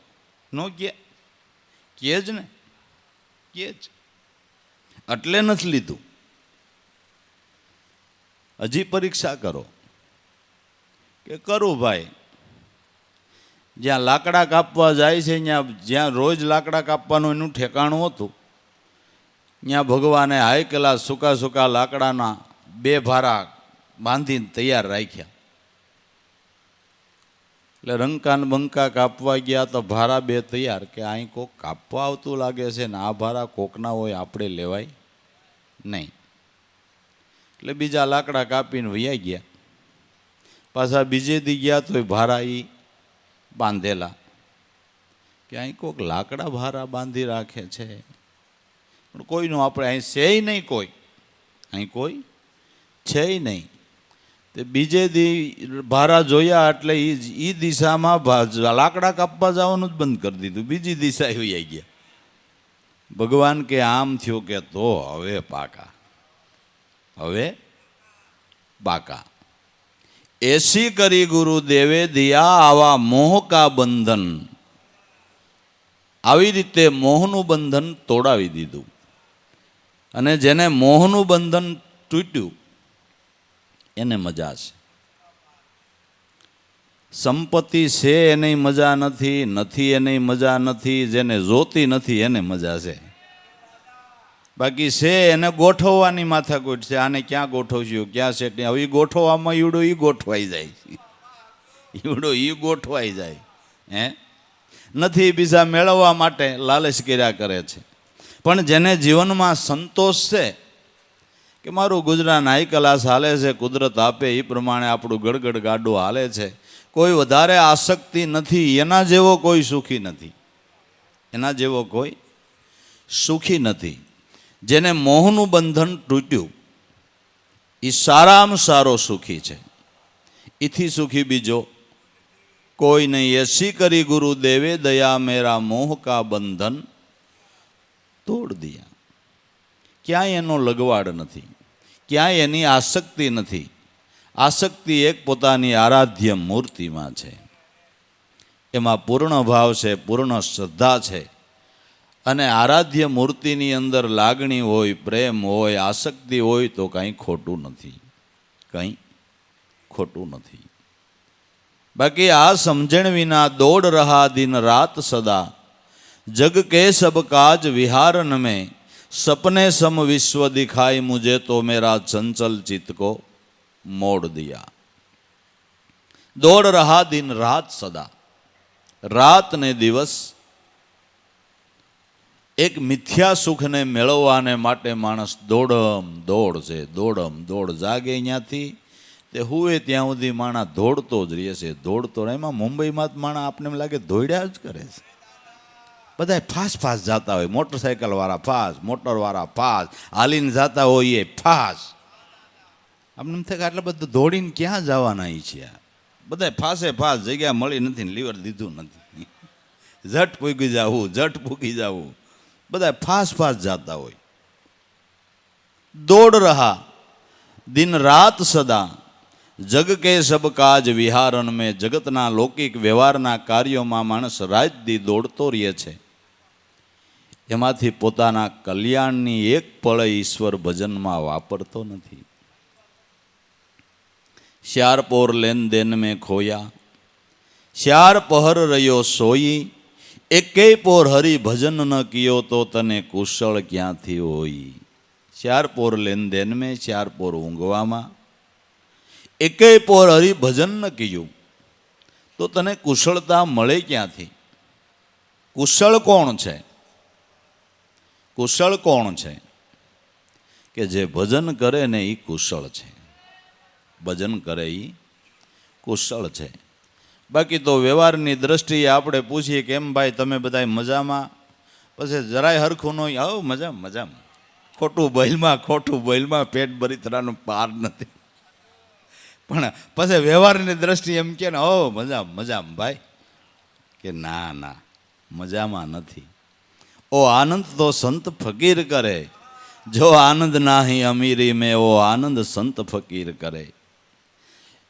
ન કે જ ને, કે જ એટલે નથી લીધું. હજી પરીક્ષા કરો કે કરું ભાઈ. જ્યાં લાકડા કાપવા જાય છે જ્યાં રોજ લાકડા કાપવાનું એનું ઠેકાણું હતું, ત્યાં ભગવાને હાઈકલા સૂકા સૂકા લાકડાના 2 ભારા બાંધીને તૈયાર રાખ્યા. એટલે રંકા ને બંકા કાપવા ગયા તો ભારા 2 તૈયાર. કે અહીં કોક કાપવા આવતું લાગે છે ને આ ભારા કોકના હોય, આપણે લેવાય નહીં. એટલે બીજા લાકડા કાપીને વૈયા ગયા. પાછા બીજે દી ગયા તો ભારા એ બાંધેલા. કે અહીં કોક લાકડા ભારા બાંધી રાખે છે, પણ કોઈનું આપણે અહીં છે નહીં, કોઈ અહીં કોઈ છે નહીં. તે બીજે દી ભારા જોયા એટલે એ દિશામાં લાકડા કાપવા જવાનું જ બંધ કરી દીધું, બીજી દિશા આવી ગયા. ભગવાન કે આમ થયું કે તો હવે પાકા, હવે પાકા. એસી કરી ગુરુદેવે દિયા આવા મોહ કા બંધન. આવી રીતે મોહનું બંધન તોડાવી દીધું. અને જેને મોહનું બંધન તૂટ્યું એને મજા છે. સંપત્તિ છે એની મજા નથી, નથી એની મજા નથી, જેને જોતી નથી એને મજા છે. બાકી છે એને ગોઠવવાની માથાકૂટ છે. આને ક્યાં ગોઠવશું, ક્યાં સેટ? હવે ગોઠવવામાં ઈવડો ઈ ગોઠવાઈ જાય, ઈવડો ઈ ગોઠવાઈ જાય. હે નથી, બીજા મેળવવા માટે લાલચ કર્યા કરે છે. પણ જેને જીવનમાં સંતોષ છે કે મારું ગુજરાન હાઈ ક્લાસ હાલે છે, કુદરત આપે એ પ્રમાણે આપણું ગડગડ ગાડું હાલે છે, કોઈ વધારે આસક્તિ નથી, એના જેવો કોઈ સુખી નથી. એના જેવો કોઈ સુખી નથી. જેને મોહનું બંધન તૂટ્યું એ સારામાં સારો સુખી છે. એથી સુખી બીજો કોઈ નહીં. એસી કરી ગુરુદેવે દયા મેરા મોહ કા બંધન તોડ દિયા. ક્યાંય એનો લગવાડ નથી, ક્યાંય એની આસક્તિ નથી. આસક્તિ એક પોતાની આરાધ્ય મૂર્તિમાં છે, એમાં પૂર્ણ ભાવ છે, પૂર્ણ શ્રદ્ધા છે. અને આરાધ્ય મૂર્તિની અંદર લાગણી હોય, પ્રેમ હોય, આસક્તિ હોય તો કંઈ ખોટું નથી, કંઈ ખોટું નથી. બાકી આ સમજણ વિના દોડ રહા દિન રાત સદા, જગ કે સબ કાજ વિહારન में सपने सम विश्व दिखाई मुझे तो मेरा चंचल चित्त को मोड़ दिया. दौड़ रहा दिन रात सदा, रात ने દિવસ એક મિથ્યા સુખને મેળવવાને માટે માણસ દોડમ દોડ છે, દોડમ દોડ. જાગે અહીંયાથી તે હુએ ત્યાં સુધી માણસ દોડતો જ રહે છે, દોડતો. એમાં મુંબઈમાં જ માણસ આપણે એમ લાગે દોડ્યા જ કરે છે. બધા ફાસ્ટ ફાસ્ટ જતા હોય, મોટરસાઇકલ વાળા ફાસ્ટ, મોટર વાળા ફાસ્ટ, હાલીને જતા હોય એ ફાસ્ટ. આપણે એમ થાય કે આટલા બધું દોડીને ક્યાં જવાના છે? બધા ફાસે ફાસ્ટ, જગ્યા મળી નથી, લીવર દીધું નથી, ઝટ પૂગી જવું, ઝટ પૂગી જવું, બધા ફાસ્ટ ફાસ્ટ જતા હોય. દોડ રહા દિન રાત સદા, જગ કે સબ કાજ વિહારન મેં. જગતના લૌકિક વ્યવહારના કાર્યોમાં માણસ રાત દી દોડતો રહે છે. એમાંથી પોતાના કલ્યાણની એક પળ ઈશ્વર ભજનમાં વાપરતો નથી. શ્યાર પોર લેન દેન મેં ખોયા, શ્યાર પહર રહ્યો સોઈ, એકેય પોર હરિ ભજન ન કિયો તો તને કુશળ ક્યાંથી હોય. શ્યાર પોર લેન દેન મેં, શ્યાર પોર ઊંઘવામાં, એકેય પોર હરિ ભજન ન કિયું તો તને કુશળતા મળે ક્યાંથી? કુશળ કોણ છે? કુશળ કોણ છે? કે જે ભજન કરે ને એ કુશળ છે. ભજન કરે એ કુશળ છે. બાકી તો વ્યવહારની દ્રષ્ટિએ આપણે પૂછીએ કે એમ ભાઈ તમે બધા મજામાં, પછી જરાય હરખું ન હોય, આવો મજામાં મજામાં, ખોટું બોલમાં પેટ ભરી તરાનું પાર નથી. પણ પછી વ્યવહારની દ્રષ્ટિએ એમ કે ને હો મજામાં ભાઈ, કે ના ના મજામાં નથી. ઓ આનંદ તો સંત ફકીર કરે, જો આનંદ નાહી અમીરી મેં, ઓ આનંદ સંત ફકીર કરે.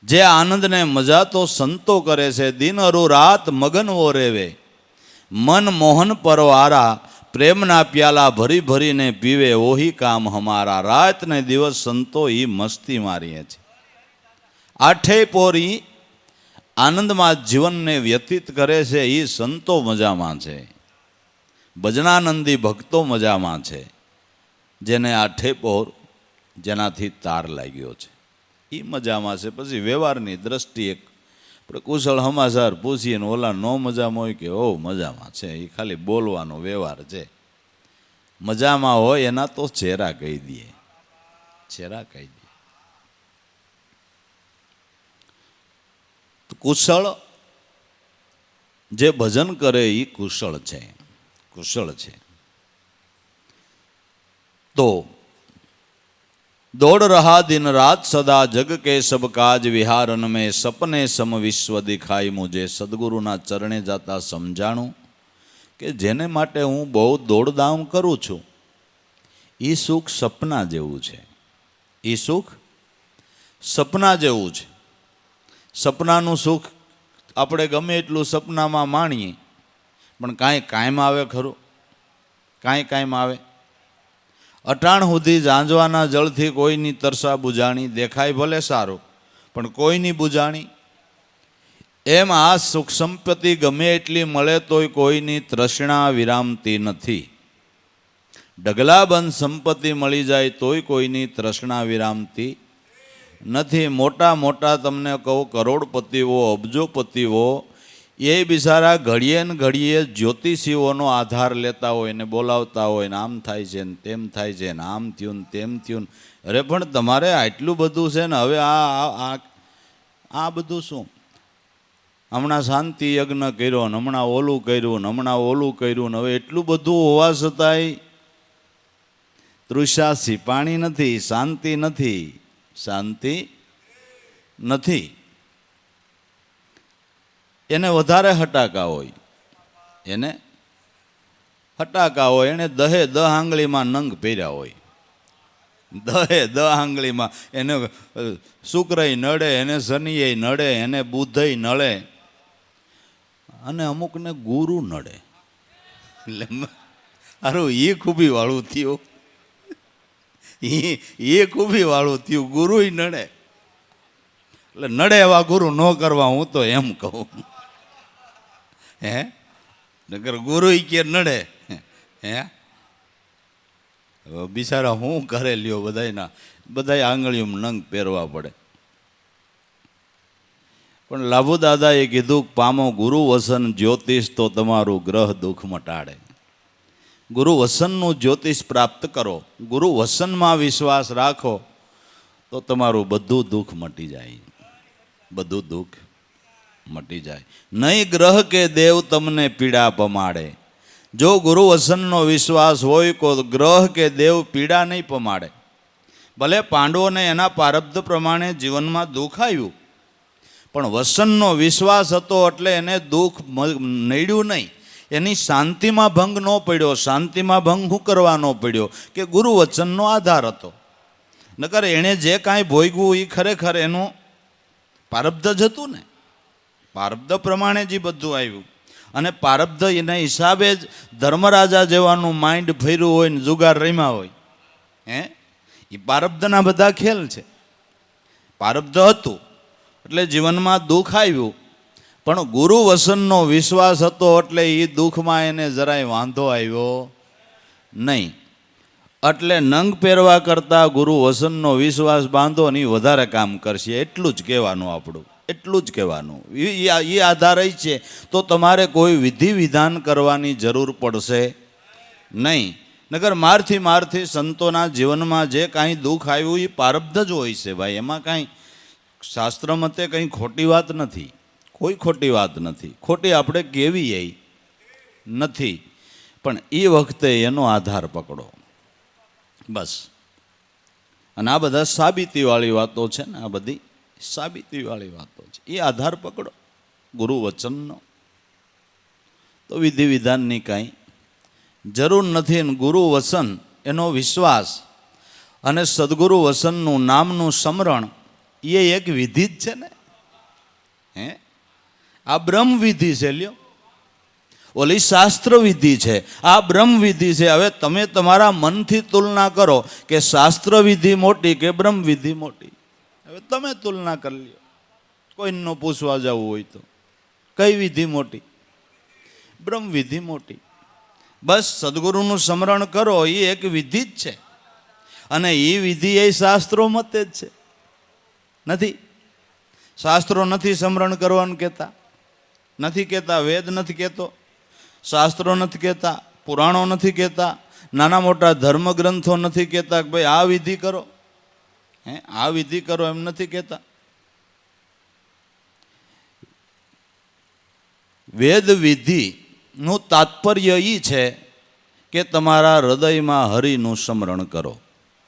જે આનંદને મજા તો સંતો કરે છે. દિન અરુ રાત મગન વો રેવે, મન મોહન પરવારા, પ્રેમના પ્યાલા ભરી ભરીને પીવે, ઓહી કામ હમારા. રાત ને દિવસ સંતો એ મસ્તી મારીએ છે. આઠે પોરી આનંદમાં જીવનને વ્યતીત કરે છે. એ સંતો મજામાં છે, ભજનાનંદી ભક્તો મજામાં છે. જેને આઠે પોર, જેનાથી તાર લાગ્યો છે, એ મજામાં છે. પછી વ્યવહારની દ્રષ્ટિએ કુશળ સમાચાર પૂછીએ ને ઓલા નો મજામાં હોય કે ઓ મજામાં છે, એ ખાલી બોલવાનો વ્યવહાર છે. મજામાં હોય એના તો ચહેરા કહી દે, ચહેરા કહી દે. કુશળ જે ભજન કરે એ કુશળ છે, કુશળ છે. તો दौड़ रहा दिन रात सदा, जग के सब काज विहारन में, सपने सम विश्व दिखाई मुझे. सदगुरुना चरणे जाता समझाणું કે જેને માટે હું બહુ દોડધામ કરું છું એ સુખ સપના જેવું છે. એ સુખ સપના જેવું છે. સપનાનું સુખ આપણે ગમે એટલું સપનામાં માણીએ પણ કાંઈ કાયમ આવે ખરું? કાંઈ કાયમ આવે? અટાણ સુધી ઝાંઝવાના જળથી કોઈની તરસા બુજાણી, દેખાય ભલે સારું પણ કોઈની બુજાણી. એમ આ સુખ સંપત્તિ ગમે એટલી મળે તોય કોઈની તૃષ્ણા વિરામતી નથી. ઢગલાબંધ સંપત્તિ મળી જાય તોય કોઈની તૃષ્ણા વિરામતી નથી. મોટા મોટા તમને કહું કરોડપતિઓ, અબજોપતિઓ, એ બિચારા ઘડીએ ને ઘડીએ જ્યોતિષીઓનો આધાર લેતા હોય ને બોલાવતા હોય ને આમ થાય છે ને તેમ થાય છે ને આમ થયું ને તેમ થયું. અરે પણ તમારે આટલું બધું છે ને હવે આ બધું શું? હમણાં શાંતિ યજ્ઞ કર્યો ને હમણાં ઓલું કર્યું ને હમણાં ઓલું કર્યું ને હવે એટલું બધું હોવા છતાંય તૃષાસી પાણી નથી, શાંતિ નથી, શાંતિ નથી. એને વધારે હટાકા હોય, એને હટાકા હોય, એને દહે દહ આંગળીમાં નંગ પહેર્યા હોય, દહે દહ આંગળીમાં એને શુક્રય નડે, એને શનિય નડે, એને બુધય નડે અને અમુકને ગુરુ નડે. એટલે હારું એ ખૂબી વાળું થયું, એ ખૂબી વાળું થયું, ગુરુય નડે. એટલે નડે એવા ગુરુ ન કરવા, હું તો એમ કહું. હે નગર ગુરુ કે નડે હે બિચારા હું કરે લ્યો, બધા આંગળીઓમાં નંગ પહેરવા પડે. પણ લાભુ દાદાએ કીધું પામો ગુરુ વસન જ્યોતિષ તો તમારું ગ્રહ દુઃખ મટાડે. ગુરુ વસનનું જ્યોતિષ પ્રાપ્ત કરો, ગુરુ વસનમાં વિશ્વાસ રાખો તો તમારું બધું દુઃખ મટી જાય, બધું દુઃખ મટી જાય. નહીં ગ્રહ કે દેવ તમને પીડા પમાડે. જો ગુરુ વસનનો વિશ્વાસ હોય તો ગ્રહ કે દેવ પીડા નહીં પમાડે. ભલે પાંડવોને એના પ્રારબ્ધ પ્રમાણે જીવનમાં દુઃખ આવ્યું, પણ વસનનો વિશ્વાસ હતો એટલે એને દુઃખ નડ્યું નહીં. એની શાંતિમાં ભંગ ન પડ્યો. શાંતિમાં ભંગ શું કરવા ન પડ્યો કે ગુરુ વચનનો આધાર હતો. નકર એણે જે કાંઈ ભોગવું એ ખરેખર એનું પ્રારબ્ધ જ હતું ને, પ્રારબ્ધ પ્રમાણે જ બધું આવ્યું. અને પ્રારબ્ધ એના હિસાબે જ ધર્મરાજા જેવાનું માઇન્ડ ફર્યું હોય ને જુગાર રમ્યા હોય. હે એ પ્રારબ્ધના બધા ખેલ છે. પ્રારબ્ધ હતું એટલે જીવનમાં દુઃખ આવ્યું, પણ ગુરુ વસનનો વિશ્વાસ હતો એટલે એ દુઃખમાં એને જરાય વાંધો આવ્યો નહીં. એટલે નંગ પહેરવા કરતાં ગુરુ વસનનો વિશ્વાસ બાંધો ને એ વધારે કામ કરશે. એટલું જ કહેવાનું આપણું, એટલું જ કહેવાનું. એ આધાર છે તો તમારે કોઈ વિધિ વિધાન કરવાની જરૂર પડશે નહીં. નગર મારથી સંતોના જીવનમાં જે કાંઈ દુઃખ આવ્યું એ પ્રારબ્ધ જ હોય છે ભાઈ. એમાં કાંઈ શાસ્ત્ર મતે કંઈ ખોટી વાત નથી, કોઈ ખોટી વાત નથી. ખોટી આપણે કેવી એ નથી, પણ એ વખતે એનો આધાર પકડો બસ. અને આ બધા સાબિતીવાળી વાતો છે ને, આ બધી સાબિતીવાળી વાતો છે. એ આધાર પકડો ગુરુ વચનનો, તો વિધિ વિધાનની કાંઈ જરૂર નથી. ને ગુરુ વચન એનો વિશ્વાસ અને સદગુરુ વચનનું નામનું સ્મરણ એ એક વિધિ જ છે ને. હે આ બ્રહ્મ વિધિ છે લ્યો, ઓલી શાસ્ત્ર વિધિ છે, આ બ્રહ્મ વિધિ છે. હવે તમે તમારા મનથી તુલના કરો કે શાસ્ત્ર વિધિ મોટી કે બ્રહ્મ વિધિ મોટી. હવે તમે તુલના કરી લ્યો. કોઈનો પૂછવા જવું હોય તો કઈ વિધિ મોટી? બ્રહ્મ વિધિ મોટી. બસ સદગુરુનું સ્મરણ કરો એ એક વિધિ જ છે. અને એ વિધિ એ શાસ્ત્રો મતે જ છે. નથી શાસ્ત્રો નથી સ્મરણ કરવાનું કહેતા, નથી કહેતા. વેદ નથી કહેતો, શાસ્ત્રો નથી કહેતા, પુરાણો નથી કહેતા, નાના મોટા ધર્મગ્રંથો નથી કહેતા કે ભાઈ આ વિધિ કરો. આ વિધિ કરો એમ નથી કહેતા. વેદ વિધિનું તાત્પર્ય એ છે કે તમારા હૃદયમાં હરિનું સ્મરણ કરો.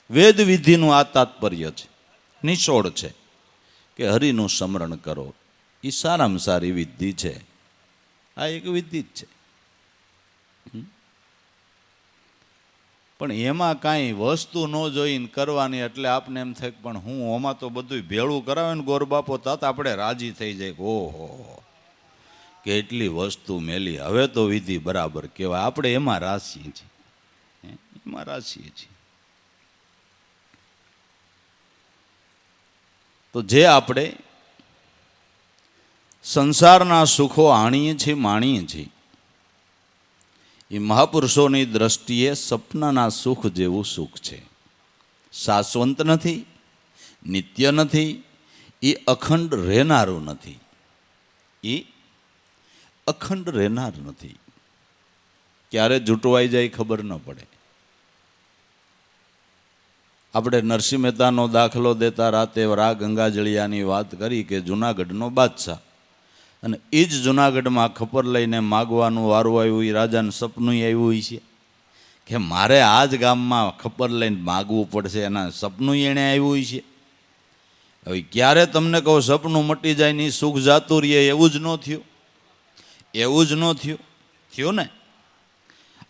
વેદ વિધિનું આ તાત્પર્ય છે, નિચોડ છે કે હરિનું સ્મરણ કરો. એ સારામાં સારી વિધિ છે. આ એક વિધિ જ છે. પણ એમાં કાંઈ વસ્તુ ન જોઈને કરવાની એટલે આપને એમ થાય પણ હું આમાં તો બધું ભેળું કરાવે ને ગોર બાપો તાત આપણે રાજી થઈ જાય. ઓહો કેટલી વસ્તુ મેલી, હવે તો વિધિ બરાબર કહેવાય. આપણે એમાં રાસીએ છીએ, એમાં રાસીએ છીએ. તો જે આપણે સંસારના સુખો આણીએ છીએ, માણીએ છીએ, એ મહાપુરુષોની દ્રષ્ટિએ સપનાના સુખ જેવું સુખ છે. શાશ્વત નથી, નિત્ય નથી, એ અખંડ રહેનારું નથી. એ અખંડ રહેનાર નથી. ક્યારે જૂટવાઈ જાય ખબર ન પડે. આપણે નરસિંહ મહેતાનો દાખલો દેતા રાતે રા ગંગાજળિયાની વાત કરી કે જુનાગઢનો બાદશાહ, અને એ જ જુનાગઢમાં ખપર લઈને માગવાનું વારું આવ્યું. એ રાજાને સપનું આવ્યું હોય છે કે મારે આ જ ગામમાં ખપર લઈને માગવું પડશે. એના સપનું એણે આવ્યું હોય છે. હવે ક્યારે તમને કહું સપનું મટી જાય ને સુખ જાતું રહીએ, એવું જ ન થયું. એવું જ ન થયું. થયું ને?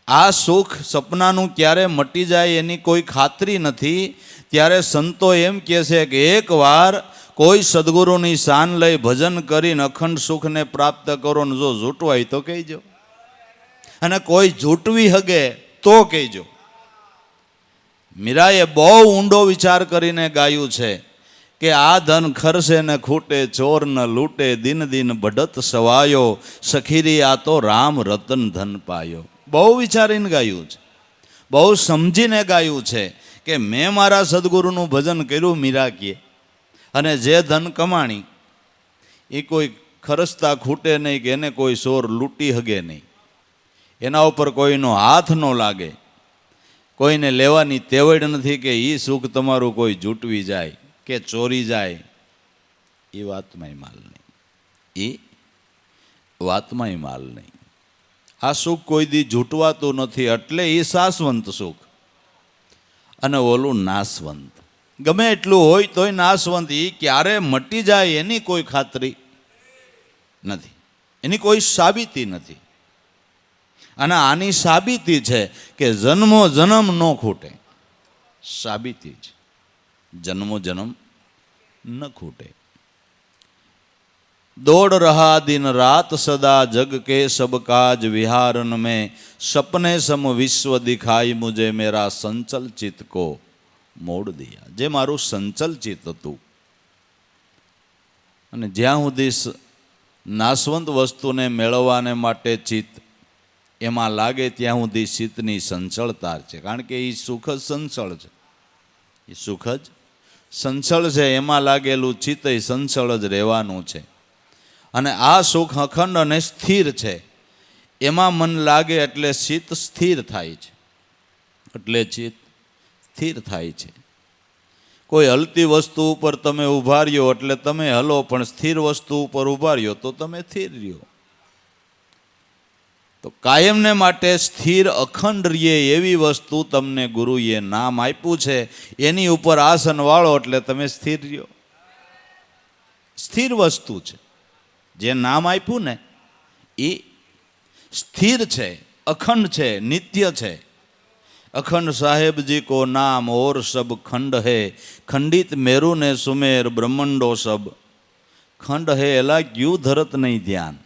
આ સુખ સપનાનું ક્યારે મટી જાય એની કોઈ ખાતરી નથી. ત્યારે સંતો એમ કહે છે કે એકવાર કોઈ સદગુરુની શાન લઈ ભજન કરીને અખંડ સુખને પ્રાપ્ત કરો ને જો જૂટવાય તો કહેજો, અને કોઈ જૂટવી હગે તો કહેજો. મીરાએ બહુ ઊંડો વિચાર કરીને ગાયું છે કે આ ધન ખરશે ને ખૂટે, ચોર ન લૂટે, દિન દિન બઢત સવાયો, સખીરી આ તો રામ રતન ધન પાયો. બહુ વિચારીને ગાયું છે, બહુ સમજીને ગાયું છે કે મેં મારા સદગુરુનું ભજન કર્યું મીરા કહે, અને જે ધન કમાણી એ કોઈ ખરસતા ખૂટે નહીં કે એને કોઈ ચોર લૂંટી હગે નહીં, એના ઉપર કોઈનો હાથ ન લાગે, કોઈને લેવાની તેવડ નથી કે એ સુખ તમારું કોઈ જૂટવી જાય કે ચોરી જાય. એ વાતમાંય માલ નહીં. એ વાતમાંય માલ નહીં. આ સુખ કોઈ દી જૂટવાતું નથી. એટલે એ શાશ્વંત સુખ, અને ઓલું નાશવંત. ગમે એટલું હોય તોય નાશવંત. એ ક્યારે મટી જાય એની કોઈ ખાતરી નથી, એની કોઈ સાબિતી નથી. અને આની સાબિતી છે કે જન્મો જન્મ ન ખૂટે. સાબિતી છે, જન્મો જન્મ ન ખૂટે. दौड़ रहा दिन रात सदा जग के सब काज विहारन में, सपने सम विश्व दिखाई मुझे मेरा संचल चित्त को मोड़ दिया. जे मारू संचल चित्त હતું, અને જ્યાં સુધી નાશવંત વસ્તુને મેળવવાને માટે ચિત્ત એમાં લાગે ત્યાં સુધી ચિત્તની સંચળતા છે. કારણ કે એ સુખ જ સંચળ છે. એ સુખ જ સંચળ છે. એમાં લાગેલું ચિત્ત એ સંચળ જ રહેવાનું છે. અને આ સુખ અખંડ અને સ્થિર છે. એમાં મન લાગે એટલે ચિત્ત સ્થિર થાય છે. એટલે ચિત્ત સ્થિર થાય છે. કોઈ હલતી વસ્તુ ઉપર તમે ઊભા રહ્યો એટલે તમે હલો, પણ સ્થિર વસ્તુ ઉપર ઊભા રહ્યો તો તમે સ્થિર રહ્યો. તો કાયમને માટે સ્થિર અખંડ રહીએ એવી વસ્તુ તમને ગુરુએ નામ આપ્યું છે. એની ઉપર આસન વાળો એટલે તમે સ્થિર રહ્યો. સ્થિર વસ્તુ છે. જે નામ આપ્યું ને એ સ્થિર છે, અખંડ છે, નિત્ય છે. અખંડ સાહેબજી કો નામ ઓર સબ ખંડ હે, ખંડિત મેરુ ને સુમેર બ્રહ્માંડો સબ ખંડ હે. એલા ક્યું ધરત નહીં ધ્યાન.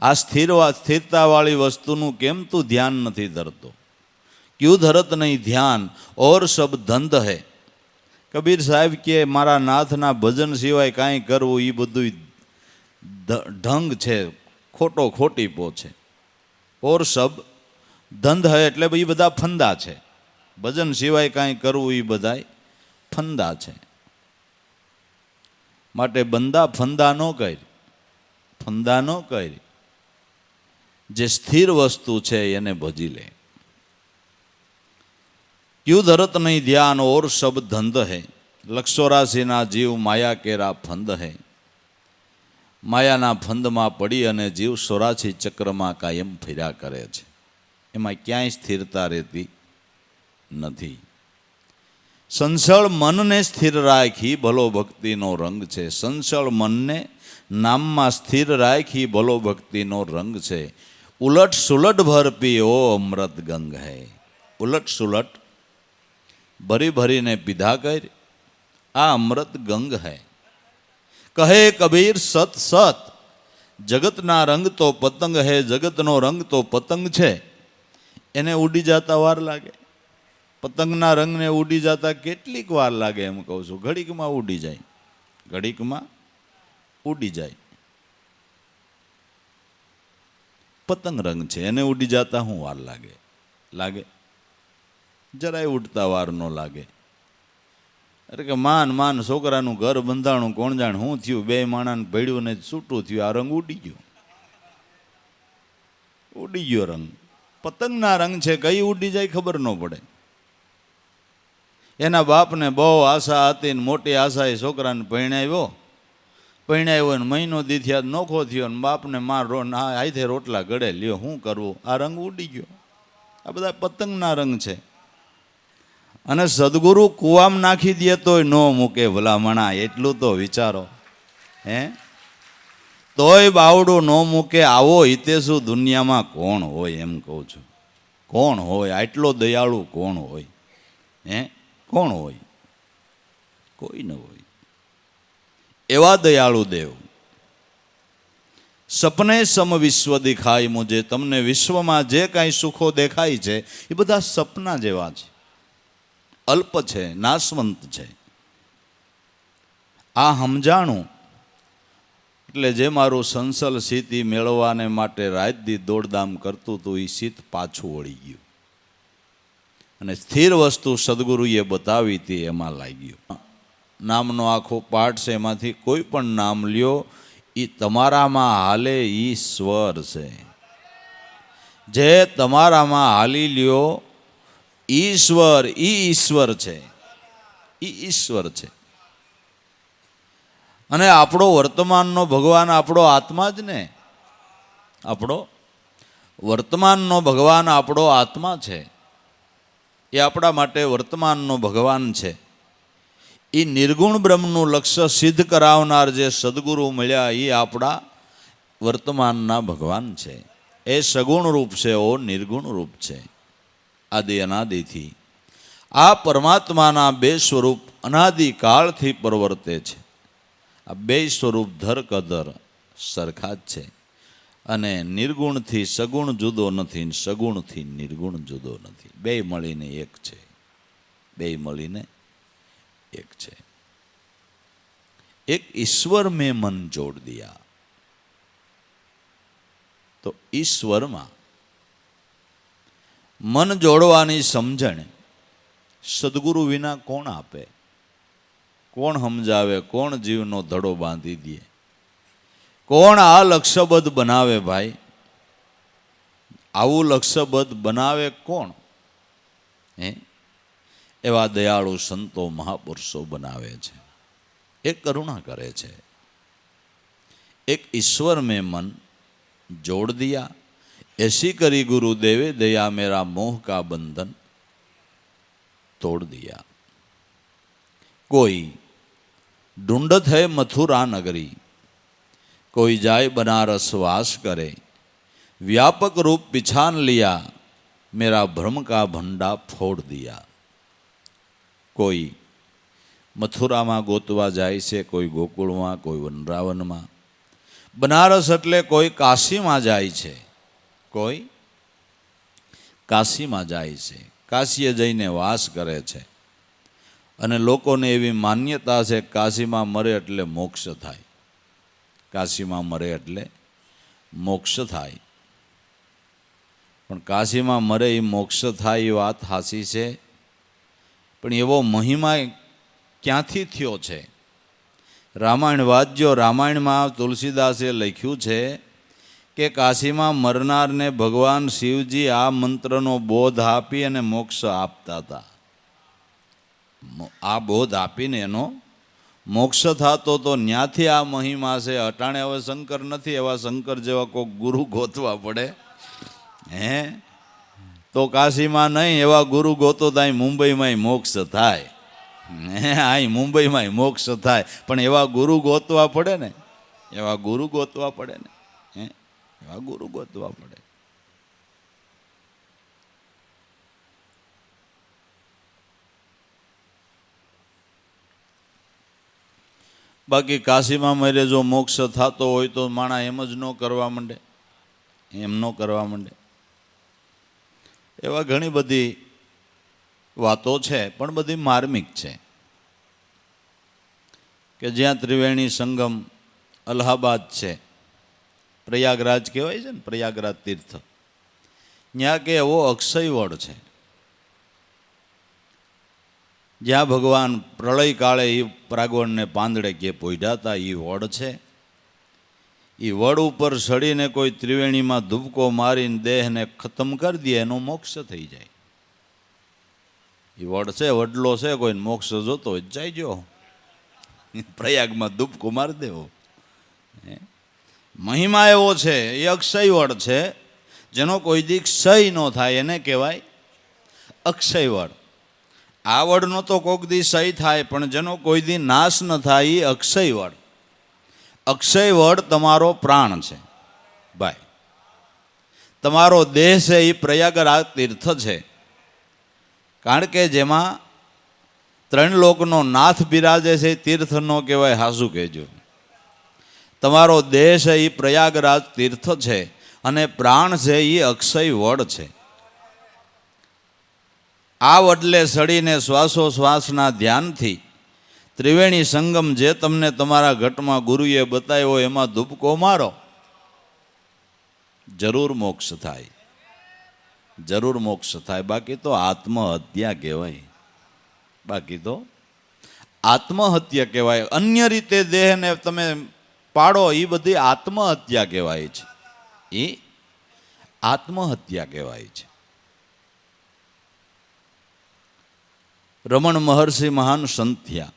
આ સ્થિરતાવાળી વસ્તુનું કેમ તું ધ્યાન નથી ધરતો? ક્યું ધરત નહીં ધ્યાન ઓર સબ ધંધ હે. કબીર સાહેબ કે મારા નાથના ભજન સિવાય કાંઈ કરવું એ બધું ઢંગ છે, ખોટો ખોટીપો છે. ઓર સબ ધંધ હે એટલે એ બધા ફંદા છે. ભજન સિવાય કાંઈ કરવું એ બધાય ફંદા છે. માટે બંદા ફંદા ન કરી, ફંદા ન કરી. જે સ્થિર વસ્તુ છે એને ભજી લે. ક્યું ધરત નહીં ધ્યાન ઓર સબ ધંધ હે, 184 જીવ માયા કેરા ફંદ હે. માયાના ફંદમાં પડી અને જીવ 84 ચક્રમાં કાયમ ફર્યા કરે છે. એમાં ક્યાંય સ્થિરતા રહેતી નથી. સંસળ મનને સ્થિર રાખી ભલો ભક્તિનો રંગ છે. સંસળ મનને નામમાં સ્થિર રાખી ભલો ભક્તિનો રંગ છે. ઉલટ સુલટ ભર પીઓ અમૃત ગંગ હૈ. ઉલટ સુલટ ભરી ભરીને પીધા કર, આ અમૃત ગંગ હૈ. કહે કબીર સત સત, જગતના રંગ તો પતંગ હે. જગતનો રંગ તો પતંગ છે, એને ઉડી જતા વાર લાગે. પતંગના રંગને ઉડી જતા કેટલીક વાર લાગે એમ કહું છું. ઘડીકમાં ઉડી જાય, ઘડીકમાં ઉડી જાય. પતંગ રંગ છે, એને ઉડી જતા શું વાર લાગે? લાગે જરાય ઉડતા વાર ન લાગે. અરે કે માન છોકરાનું ઘર બંધાણું, કોણ જાણ શું થયું, બે માણાને ભેડ્યું ને છૂટું થયું, આ રંગ ઉડી ગયો. ઉડી ગયો રંગ. પતંગના રંગ છે, કઈ ઉડી જાય ખબર ન પડે. એના બાપને બહુ આશા હતી ને મોટી આશા એ છોકરાને પરણાવ્યો ને મહિનો દીથી નોખો થયો ને બાપને હાથે રોટલા ગળે લ્યો, શું કરવું, આ રંગ ઉડી ગયો. આ બધા પતંગના રંગ છે. અને સદગુરુ કુવામ નાખી દે તોય ન મૂકે ભલામણા, એટલું તો વિચારો. હે, તોય બાવડું ન મૂકે, આવો હિતેશુ દુનિયામાં કોણ હોય, એમ કહું છું. કોણ હોય આટલો દયાળુ? કોણ હોય? હે, કોણ હોય? કોઈ ન હોય. એવા દયાળુ દેવ. સપને સમ વિશ્વ દેખાય મુજે, તમને વિશ્વમાં જે કાંઈ સુખો દેખાય છે એ બધા સપના જેવા છે, અલ્પ છે, નાશવંત છે. આ સમજાણું એટલે જે મારું સંસલ સીત મેળવવાને માટે રાત દી દોડધામ કરતું હતું, એ સીત પાછું વળી ગયું અને સ્થિર વસ્તુ સદગુરુએ બતાવી હતી એમાં લાગ્યું. નામનો આખો પાઠ છે, એમાંથી કોઈ પણ નામ લ્યો એ તમારામાં હાલે ઈશ્વર છે. જે તમારામાં હાલી લ્યો ઈશ્વર, ઈશ્વર છે, ઈશ્વર છે. અને આપણો વર્તમાનનો ભગવાન આપણો આત્મા જ ને. આપણો વર્તમાનનો ભગવાન આપણો આત્મા છે. એ આપણા માટે વર્તમાનનો ભગવાન છે. એ નિર્ગુણ બ્રહ્મનું લક્ષ્ય સિદ્ધ કરાવનાર જે સદગુરુ મળ્યા એ આપણા વર્તમાનના ભગવાન છે. એ સગુણ રૂપ છે, ઓ નિર્ગુણ રૂપ છે. આદિ અનાદિથી આ પરમાત્માના બે સ્વરૂપ અનાદિકાળથી પ્રવર્તે છે. આ બે સ્વરૂપ ધર કધર સરખા જ છે. અને નિર્ગુણથી સગુણ જુદો નથી, સગુણથી નિર્ગુણ જુદો નથી. બે મળીને એક છે. બે મળીને એક છે. એક ઈશ્વર મેં મન જોડ દિયા. તો ઈશ્વરમાં મન જોડવાની સમજણ સદગુરુ વિના કોણ આપે? કોણ સમજાવે? કોણ જીવનો ધડો બાંધી દે? કોણ આ લક્ષ્યબદ્ધ બનાવે? ભાઈ, આવું લક્ષ્યબદ્ધ બનાવે કોણ? હે, એવા દયાળુ સંતો મહાપુરુષો બનાવે છે. એક કરુણા કરે છે. એક ઈશ્વર મેં મન જોડ દિયા, ऐसी करी गुरुदेवे दया, मेरा मोह का बंधन तोड़ दिया. कोई ढूंढत है मथुरा नगरी, कोई जाए बनारस वास करे, व्यापक रूप पिछान लिया, मेरा भ्रम का भंडा फोड़ दिया. कोई મથુરામાં ગોતવા જાય છે, કોઈ ગોકુળમાં, કોઈ વનરાવનમાં. બનારસ એટલે કોઈ કાશીમાં જાય છે, કોઈ કાશીમાં જાય છે, કાશીએ જઈને વાસ કરે છે. અને લોકોને એવી માન્યતા છે કાશીમાં મરે એટલે મોક્ષ થાય, કાશીમાં મરે એટલે મોક્ષ થાય. પણ કાશીમાં મરે એ મોક્ષ થાય એ વાત હાસી છે, પણ એવો મહિમા ક્યાંથી થયો છે? રામાયણ વાંચજો. રામાયણમાં તુલસીદાસે લખ્યું છે કે કાશીમાં મરનારને ભગવાન શિવજી આ મંત્રનો બોધ આપી અને મોક્ષ આપતા હતા. આ બોધ આપીને એનો મોક્ષ થતો તો ન્યાથી આ મહિમા છે. અટાણે હવે શંકર નથી, એવા શંકર જેવા કોઈ ગુરુ ગોતવા પડે. હે, તો કાશીમાં નહીં, એવા ગુરુ ગોતો થાય મુંબઈમાં મોક્ષ થાય. અહીં મુંબઈમાં મોક્ષ થાય, પણ એવા ગુરુ ગોતવા પડે ને, એવા ગુરુ ગોતવા પડે ને. હે, એવા ગુરુ ગોતવા પડે. બાકી કાશીમાં મારે જો મોક્ષ થતો હોય તો માણા એમ જ ન કરવા માંડે, એમ ન કરવા માંડે. એવા ઘણી બધી વાતો છે, પણ બધી માર્મિક છે. કે જ્યાં ત્રિવેણી સંગમ અલ્હાબાદ છે, પ્રયાગરાજ કહેવાય છે ને, પ્રયાગરાજ તીર્થ, ત્યાં કે એવો અક્ષયવડ છે જ્યાં ભગવાન પ્રળય કાળે એ પ્રાગવણને પાંદડે કે પોઢ્યા હતા. એ વડ છે. એ વડ ઉપર સડીને કોઈ ત્રિવેણીમાં ધુબકો મારીને દેહને ખતમ કરી દે એનો મોક્ષ થઈ જાય. એ વડ છે, વડલો છે, કોઈને મોક્ષ જોતો હોય જાય જો પ્રયાગમાં ધુબકો મારી દેવો. મહિમા એવો છે, એ અક્ષય વડ છે જેનો કોઈ દી ક્ષય ન થાય, એને કહેવાય અક્ષય વડ. આ વડનો તો કોઈક દી ક્ષય થાય પણ જેનો કોઈ દી નાશ ન થાય એ અક્ષય વડ. અક્ષય વડ તમારો પ્રાણ છે ભાઈ. તમારો દેહ છે એ પ્રયાગરાજ તીર્થ છે, કારણ કે જેમાં 3 લોકનો નાથ બિરાજે છે. તીર્થ નો કહેવાય, હાસુ કહેજો. તમારો દેહ છે એ પ્રયાગરાજ તીર્થ છે અને પ્રાણ છે એ અક્ષય વડ છે. આ વડલે સડીને શ્વાસોશ્વાસના ધ્યાનથી ત્રિવેણી સંગમ જે તમને તમારા ઘટમાં ગુરુએ બતાવ્યો એમાં ધુબકો મારો, જરૂર મોક્ષ થાય, જરૂર મોક્ષ થાય. બાકી તો આત્મહત્યા કહેવાય, બાકી તો આત્મહત્યા કહેવાય. અન્ય રીતે દેહને તમે પાડો એ બધી આત્મહત્યા કહેવાય છે, એ આત્મહત્યા કહેવાય છે. રમણ મહર્ષિ મહાન સંત્યા,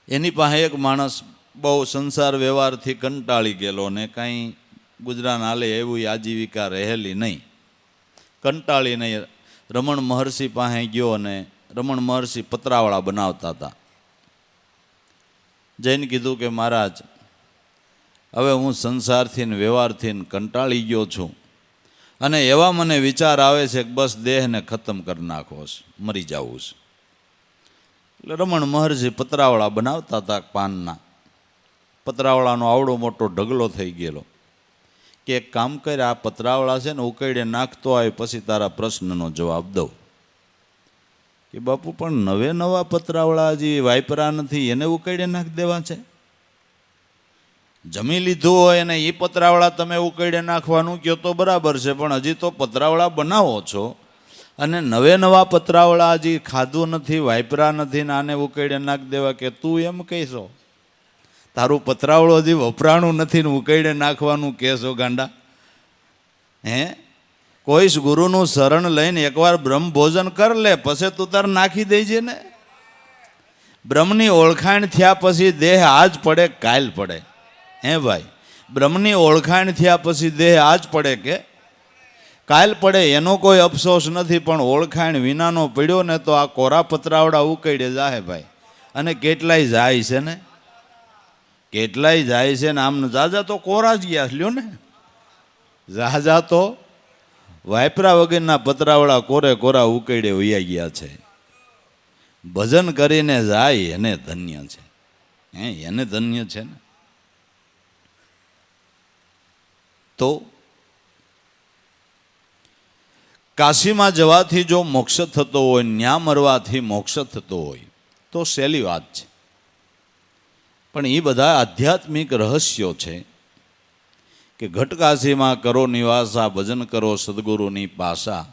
એની પાસે એક માણસ બહુ સંસાર વ્યવહારથી કંટાળી ગયેલો ને કાંઈ ગુજરાન હાલે એવું આજીવિકા રહેલી નહીં, કંટાળી નહીં. રમણ મહર્ષિ પાસે ગયો અને રમણ મહર્ષિ પતરાવળા બનાવતા હતા. જઈને કીધું કે મહારાજ, હવે હું સંસારથી ને વ્યવહારથી કંટાળી ગયો છું અને એવા મને વિચાર આવે છે કે બસ દેહને ખતમ કરી નાખવો છે, મરી જવું છે. એટલે રમણ મહર્ષિ પતરાવળા બનાવતા હતા પાનના. પતરાવળાનો આવડો મોટો ઢગલો થઈ ગયેલો કે એક કામ કરે, આ પતરાવળા છે ને ઉકેડે નાખતો આવે પછી તારા પ્રશ્નનો જવાબ દઉં. કે બાપુ પણ નવે નવા પતરાવળા હજી વાપરા નથી, એને ઉકેડે નાખી દેવા છે? જમી લીધું હોય અને એ પતરાવળા તમે ઉકેડે નાખવાનું કહો તો બરાબર છે, પણ હજી તો પતરાવળા બનાવો છો અને નવે નવા પતરાવળા હજી ખાધું નથી, વાપરા નથી ને આને ઉકેડે નાખી દેવા. કે તું એમ કહેશો તારું પતરાવળો હજી વપરાણું નથી ને ઉકેડે નાખવાનું કહેશો ગાંડા? હે, કોઈ ગુરુનું શરણ લઈને એકવાર બ્રહ્મ ભોજન કર લે, પછી તું તાર નાખી દેજે ને. બ્રહ્મની ઓળખાણ થયા પછી દેહ આજ પડે કાલ પડે. હે ભાઈ, બ્રહ્મની ઓળખાણ થયા પછી દેહ આજ પડે કે કાલ પડે એનો કોઈ અફસોસ નથી, પણ ઓળખાણ વિનાનો પડ્યો ને તો આ કોરા પતરાવડા ઉકેડે જાહે ભાઈ. અને કેટલાય જાય છે ને, કેટલાય જાય છે ને. આમ જાજા તો કોરા જ ગયા લ્યો ને, જાજા તો વાપરા વગરના પતરાવડા કોરે કોરા ઉકેડે વયા ગયા છે. ભજન કરીને જાય એને ધન્ય છે, હે એને ધન્ય છે ને. તો કાશીમાં જવાથી જો મોક્ષ થતો હોય, ન્યા મરવાથી મોક્ષ થતો હોય તો સહેલી વાત છે. પણ એ બધા આધ્યાત્મિક રહસ્યો છે કે ઘટકાશીમાં કરો નિવાસા, ભજન કરો સદગુરુની પાસા.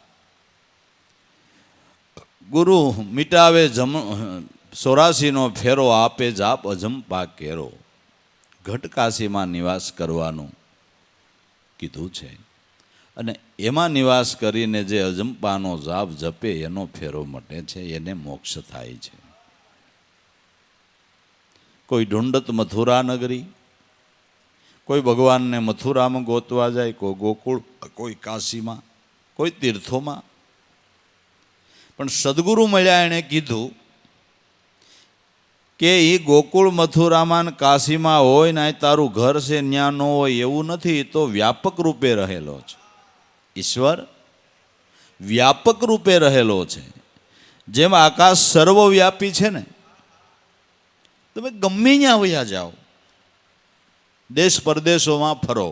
ગુરુ મિટાવે 84નો ફેરો, આપે જાપ અજંપા કેરો. ઘટકાશીમાં નિવાસ કરવાનું કીધું છે અને એમાં નિવાસ કરીને જે અજંપાનો જાપ જપે એનો ફેરો મટે છે, એને મોક્ષ થાય છે. કોઈ ઢુંડત મથુરા નગરી, કોઈ ભગવાનને મથુરામાં ગોતવા જાય, કોઈ ગોકુળ, કોઈ કાશીમાં, કોઈ તીર્થોમાં. પણ સદગુરુ મળ્યા એણે કીધું કે એ ગોકુળ મથુરામાં કાશીમાં હોય ને તારું ઘર છે ત્યાં ન હોય એવું નથી, તો વ્યાપક રૂપે રહેલો છે. ઈશ્વર વ્યાપક રૂપે રહેલો છે. જેમ આકાશ સર્વવ્યાપી છે ને, તમે ગમે ત્યાં વયા જાઓ, દેશ પરદેશોમાં ફરો,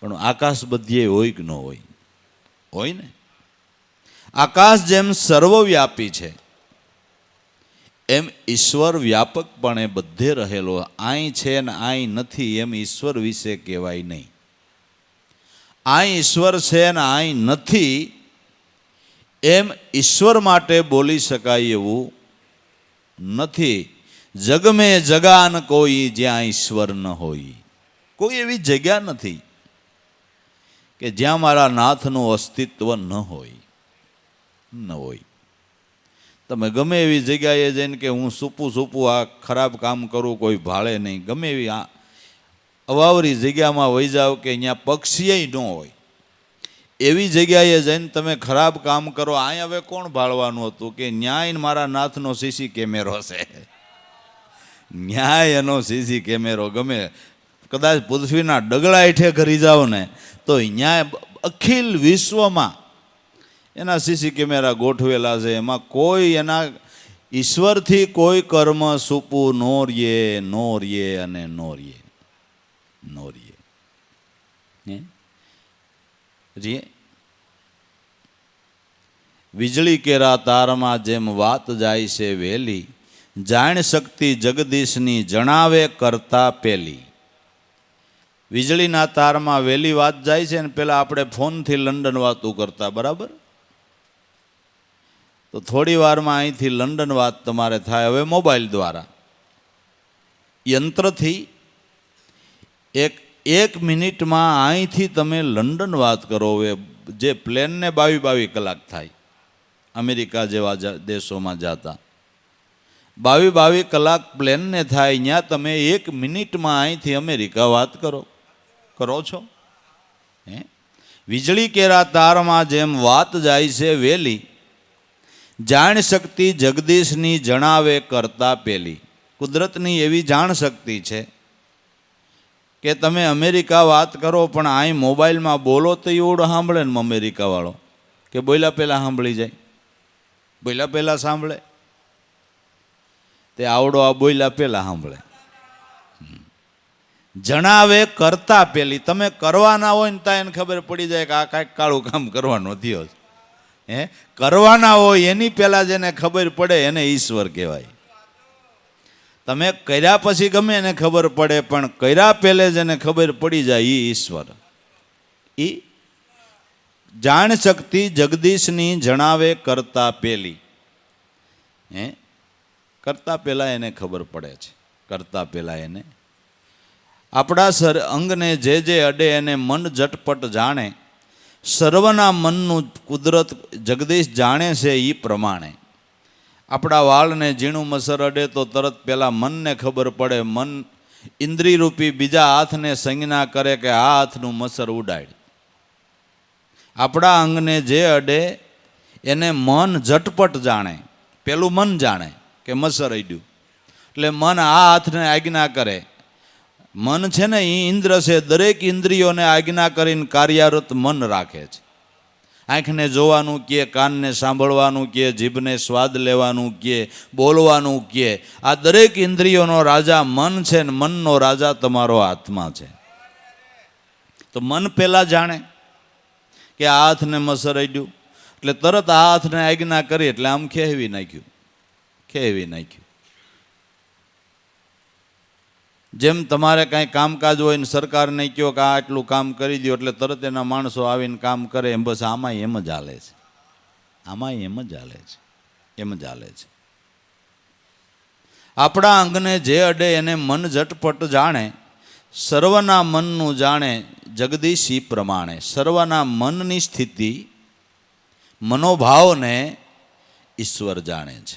પણ આકાશ બધ્યે હોય કે ન હોય? હોય ને. આકાશ જેમ સર્વવ્યાપી છે એમ ઈશ્વર વ્યાપકપણે બધે રહેલો. આઈ છે ને આઈ નથી એમ ઈશ્વર વિશે કહેવાય નહીં. આઈ ઈશ્વર છે ને આઈ નથી એમ ઈશ્વર માટે બોલી શકાય એવું નથી. જગ મેં જગા ન કોઈ જ્યાં ઈશ્વર ન હોય. કોઈ એવી જગ્યા નથી કે જ્યાં મારા નાથનું અસ્તિત્વ ન હોય. ન હોય. તમે ગમે એવી જગ્યાએ જઈને કે હું સૂપું આ ખરાબ કામ કરું, કોઈ ભાળે નહીં. ગમે એવી આ અવાવરી જગ્યામાં વહી જાઓ કે અહીંયા પક્ષીય ન હોય, એવી જગ્યાએ જઈને તમે ખરાબ કામ કરો, અહીંયા હવે કોણ ભાળવાનું હતું કે ન્યાય મારા નાથનો સીસી કેમેરો છે. ન્યાય એનો સીસી કેમેરો ગમે કદાચ પૃથ્વીના ડગલા હેઠે કરી જાઓ ને તો ન્યાય અખિલ વિશ્વમાં એના સીસી કેમેરા ગોઠવેલા છે. એમાં કોઈ એના ઈશ્વરથી કોઈ કર્મ સૂપું નો રીએ અને નો રીએ. વીજળી કેરા તારમાં જેમ વાત જાય છે વેલી, જાણ શક્તિ જગદીશની જણાવે કરતા પેલી. વીજળીના તારમાં વેલી વાત જાય છે ને પેલા આપણે ફોનથી લંડન વાતું કરતા, બરાબર? તો થોડી વારમાં અહીંથી લંડન વાત તમારે થાય હવે મોબાઈલ દ્વારા, યંત્રથી. એક મિનિટમાં અહીંથી તમે લંડન વાત કરો. હવે જે પ્લેનને 22 કલાક થાય, અમેરિકા જેવા દેશોમાં જતા 22 કલાક પ્લેનને થાય, ત્યાં તમે 1 મિનિટમાં અહીંથી અમેરિકા વાત કરો છો. વીજળી કેરા તારમાં જેમ વાત જાય છે વેલી, જાણ શક્તિ જગદીશની જણાવે કરતા પેલી. કુદરતની એવી જાણ શક્તિ છે કે તમે અમેરિકા વાત કરો પણ અહીં મોબાઈલમાં બોલો તો એવડો સાંભળે ને અમેરિકા વાળો, કે બોલ્યા પહેલાં સાંભળી જાય, બોલ્યા પહેલાં સાંભળે, તે આવડો આ બોલ્યા પહેલાં સાંભળે. જણાવે કરતા પેલી. તમે કરવાના હોય ને ત્યાં એને ખબર પડી જાય કે આ કાંઈક કાળું કામ કરવાનો થયો છે. કરવાના હોય એની પહેલાં જેને ખબર પડે એને ઈશ્વર કહેવાય. તમે કર્યા પછી ગમે એને ખબર પડે, પણ કર્યા પહેલે જેને ખબર પડી જાય એ ઈશ્વર. એ જાણ શક્તિ જગદીશની જણાવે કરતા પેલી. કરતા પહેલા એને ખબર પડે છે. કરતા પહેલા એને આપણા અંગને જે અડે એને મન ઝટપટ જાણે. સર્વના મનનું કુદરત જગદીશ જાણે છે એ પ્રમાણે. આપણા વાળને ઝીણું મસર અડે તો તરત પહેલાં મનને ખબર પડે. મન ઇન્દ્રિયરૂપી બીજા હાથને સંજ્ઞા કરે કે આ હાથનું મસર ઉડાડ. આપણા અંગને જે અડે એને મન ઝટપટ જાણે. પેલું મન જાણે કે મસર અડ્યું, એટલે મન આ હાથને આજ્ઞા કરે. મન છે ને એ ઇન્દ્ર છે, દરેક ઇન્દ્રિયોને આજ્ઞા કરીને કાર્યરત મન રાખે છે. આંખને જોવાનું કહે, કાનને સાંભળવાનું કહે, જીભને સ્વાદ લેવાનું કહે, બોલવાનું કહે. આ દરેક ઇન્દ્રિયોનો રાજા મન છે ને મનનો રાજા તમારો આત્મા છે. તો મન પહેલાં જાણે કે આ હાથને મસર અડ્યું, એટલે તરત આ હાથને આજ્ઞા કરી એટલે આમ ખેવી નાખ્યું. જેમ તમારે કાંઈ કામકાજ હોય ને સરકારને કહો કે આ આટલું કામ કરી દો એટલે તરત એના માણસો આવીને કામ કરે. એમ બસ આમાં એમ જ હાલે છે. આપણા અંગને જે અડે એને મન ઝટપટ જાણે. સર્વના મનનું જાણે જગદીશ ઈ પ્રમાણે. સર્વના મનની સ્થિતિ, મનોભાવને ઈશ્વર જાણે છે.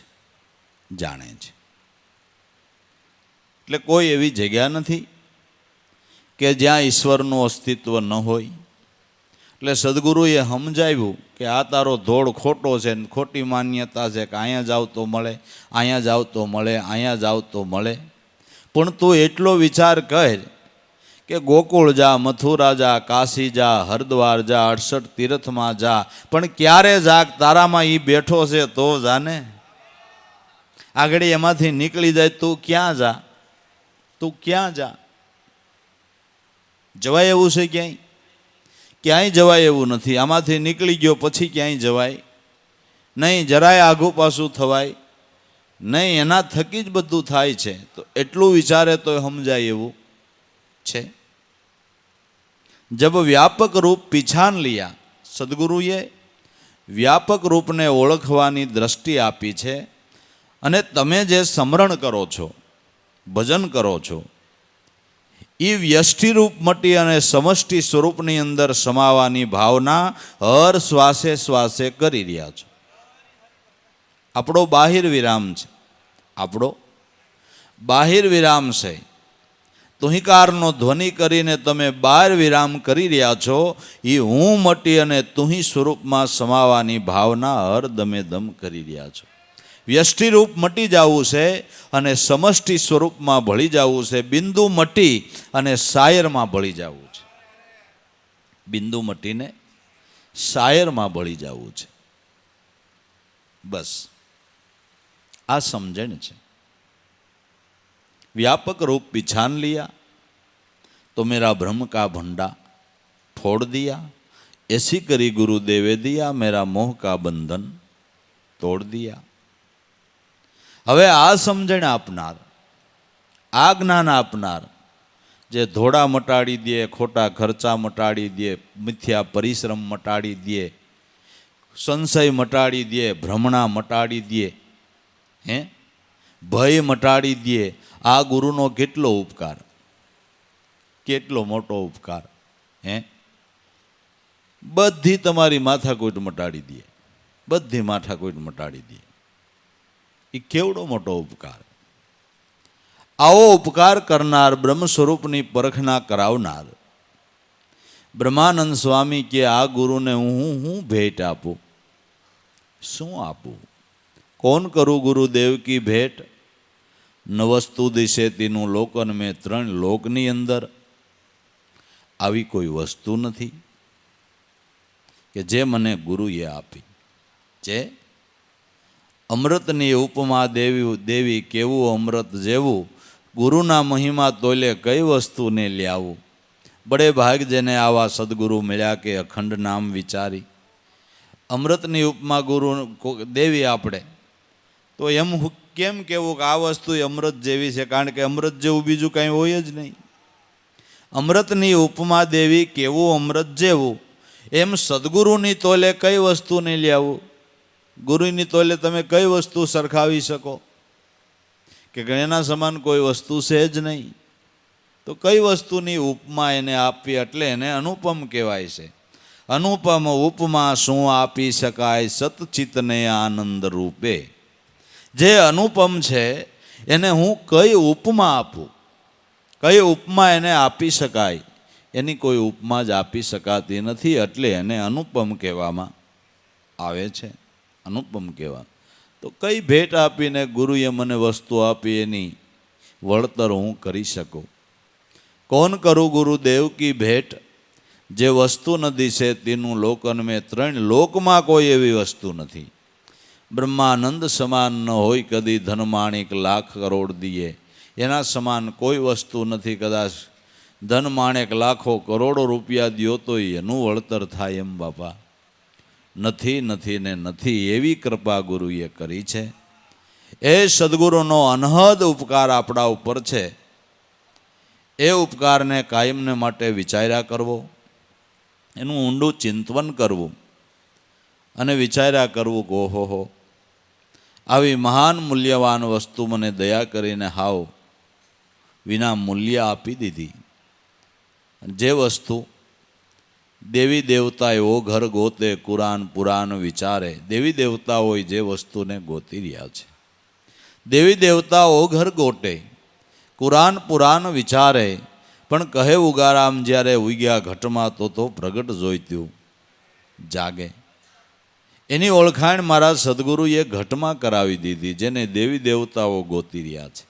એટલે કોઈ એવી જગ્યા નથી કે જ્યાં ઈશ્વરનું અસ્તિત્વ ન હોય. એટલે સદગુરુએ સમજાવ્યું કે આ તારો ધોળ ખોટો છે, ખોટી માન્યતા છે કે અહીંયા જાવ તો મળે, અહીંયા જાવ તો મળે, અહીંયા જાવ તો મળે. પણ તું એટલો વિચાર કર કે ગોકુળ જા, મથુરા જા, કાશી જા, હરિદ્વાર જા, 68 તીર્થમાં જા, પણ ક્યારે જા તારામાં એ બેઠો છે તો જાને. આગળ એમાંથી નીકળી જાય તું ક્યાં જા? જવાય એવું છે ક્યાંય જવાય એવું નથી. આમાંથી નીકળી ગયો પછી ક્યાંય જવાય નહીં, જરાય આઘું પાછું થવાય નહીં. એના થકી જ બધું થાય છે. તો એટલું વિચારે તો સમજાય એવું છે. જબ વ્યાપક રૂપ પીછાન લિયા, સદગુરુએ વ્યાપક રૂપને ઓળખવાની દ્રષ્ટિ આપી છે. અને તમે જે સ્મરણ કરો છો ભજન કરો છો એ વ્યષ્ટિરૂપ મટી અને સમષ્ટિ સ્વરૂપની અંદર સમાવાની ભાવના હર શ્વાસે શ્વાસે કરી રહ્યા છો. આપણો બાહિર વિરામ છે, આપણો બાહિર વિરામ છે. તુહિકારનો ધ્વનિ કરીને તમે બાર વિરામ કરી રહ્યા છો. એ હું મટી અને તુહી સ્વરૂપમાં સમાવાની ભાવના હર દમે દમ કરી રહ્યા છો. વ્યષ્ટિરૂપ મટી જવું છે અને સમષ્ટિ સ્વરૂપમાં ભળી જવું છે. બિંદુ મટી અને શાયરમાં ભળી જવું છે. બિંદુ મટીને શાયરમાં ભળી જવું છે. બસ આ સમજણ છે. व्यापक रूप पिछान लिया तो मेरा भ्रम का भंडा फोड़ दिया. ऐसी करी गुरुदेवे दिया मेरा मोह का बंधन तोड़ दिया. હવે આ સમજણ આપનાર, આ જ્ઞાન આપનાર, જે ધોળા મટાડી દે, ખોટા ખર્ચા મટાડી દે, મિથ્યા પરિશ્રમ મટાડી દે, સંશય મટાડી દે, ભ્રમણા મટાડી દે, ભય મટાડી દે, આ ગુરુનો કેટલો ઉપકાર, કેટલો મોટો ઉપકાર. બધી તમારી માથાકૂટ મટાડી દે, બધી માથાકૂટ મટાડી દે. એ કેવડો મોટો ઉપકાર. આવો ઉપકાર કરનાર, બ્રહ્મ સ્વરૂપની પરખના કરાવનાર બ્રહ્માનંદ સ્વામી કે આ ગુરુને હું ભેટ આપું, શું આપું? કોણ કરું ગુરુદેવ કી ભેટ? ન વસ્તુ દિશે તેનું લોકન મેં 3 લોકની અંદર આવી કોઈ વસ્તુ નથી કે જે મને ગુરુએ આપી. જે અમૃતની ઉપમા દેવી કેવું અમૃત જેવું, ગુરુના મહિમા તોલે કઈ વસ્તુને લ્યાવું. બડે ભાગ જેને આવા સદગુરુ મળ્યા કે અખંડ નામ વિચારી. અમૃતની ઉપમા ગુરુ દેવી આપણે તો એમ કેમ કહેવું કે આ વસ્તુ અમૃત જેવી છે? કારણ કે અમૃત જેવું બીજું કાંઈ હોય જ નહીં. અમૃતની ઉપમા દેવી કેવું અમૃત જેવું, એમ સદગુરુની તોલે કઈ વસ્તુને લ્યાવું. ગુરુની તોલે તમે કઈ વસ્તુ સરખાવી શકો કે એના સમાન કોઈ વસ્તુ છે જ નહીં? તો કઈ વસ્તુની ઉપમા એને આપવી એટલે એને અનુપમ કહેવાય છે. અનુપમ ઉપમા શું આપી શકાય સતચિતને આનંદ રૂપે. જે અનુપમ છે એને હું કઈ ઉપમા આપું, કઈ ઉપમા એને આપી શકાય? એની કોઈ ઉપમા જ આપી શકાતી નથી, એટલે એને અનુપમ કહેવામાં આવે છે. અનુપમ કહેવા તો કઈ ભેટ આપીને ગુરુએ મને વસ્તુ આપી એની વળતર હું કરી શકું? કોણ કરું ગુરુદેવ કી ભેટ? જે વસ્તુ નથી છે તેનું લોકન મેં 3 લોકમાં કોઈ એવી વસ્તુ નથી. બ્રહ્માનંદ સમાન ન હોય કદી ધનમાણિક લાખ કરોડ દિયે. એના સમાન કોઈ વસ્તુ નથી. કદાચ ધનમાણિક લાખો કરોડો રૂપિયા દ્યો તો એનું વળતર થાય એમ બાપા નથી, નથી ને નથી. એવી કૃપા ગુરુએ કરી છે. એ સદગુરુનો અનહદ ઉપકાર આપણા ઉપર છે. એ ઉપકારને કાયમને માટે વિચાર્યા કરવો, એનું ઊંડું ચિંતન કરવું અને વિચાર્યા કરવું કે ઓહો, આવી મહાન મૂલ્યવાન વસ્તુ મને દયા કરીને હાવ વિના મૂલ્ય આપી દીધી. જે વસ્તુ દેવી દેવતાઓ ઘર ગોતે કુરાન પુરાણ વિચારે. દેવી દેવતાઓએ જે વસ્તુને ગોતી રહ્યા છે, દેવી દેવતાઓ ઘર ગોટે કુરાન પુરાણ વિચારે, પણ કહે ઉગારામ જ્યારે ઉગ્યા ઘટમાં તો પ્રગટ જોઈતું જાગે. એની ઓળખાણ મારા સદગુરુએ ઘટમાં કરાવી દીધી, જેને દેવી દેવતાઓ ગોતી રહ્યા છે.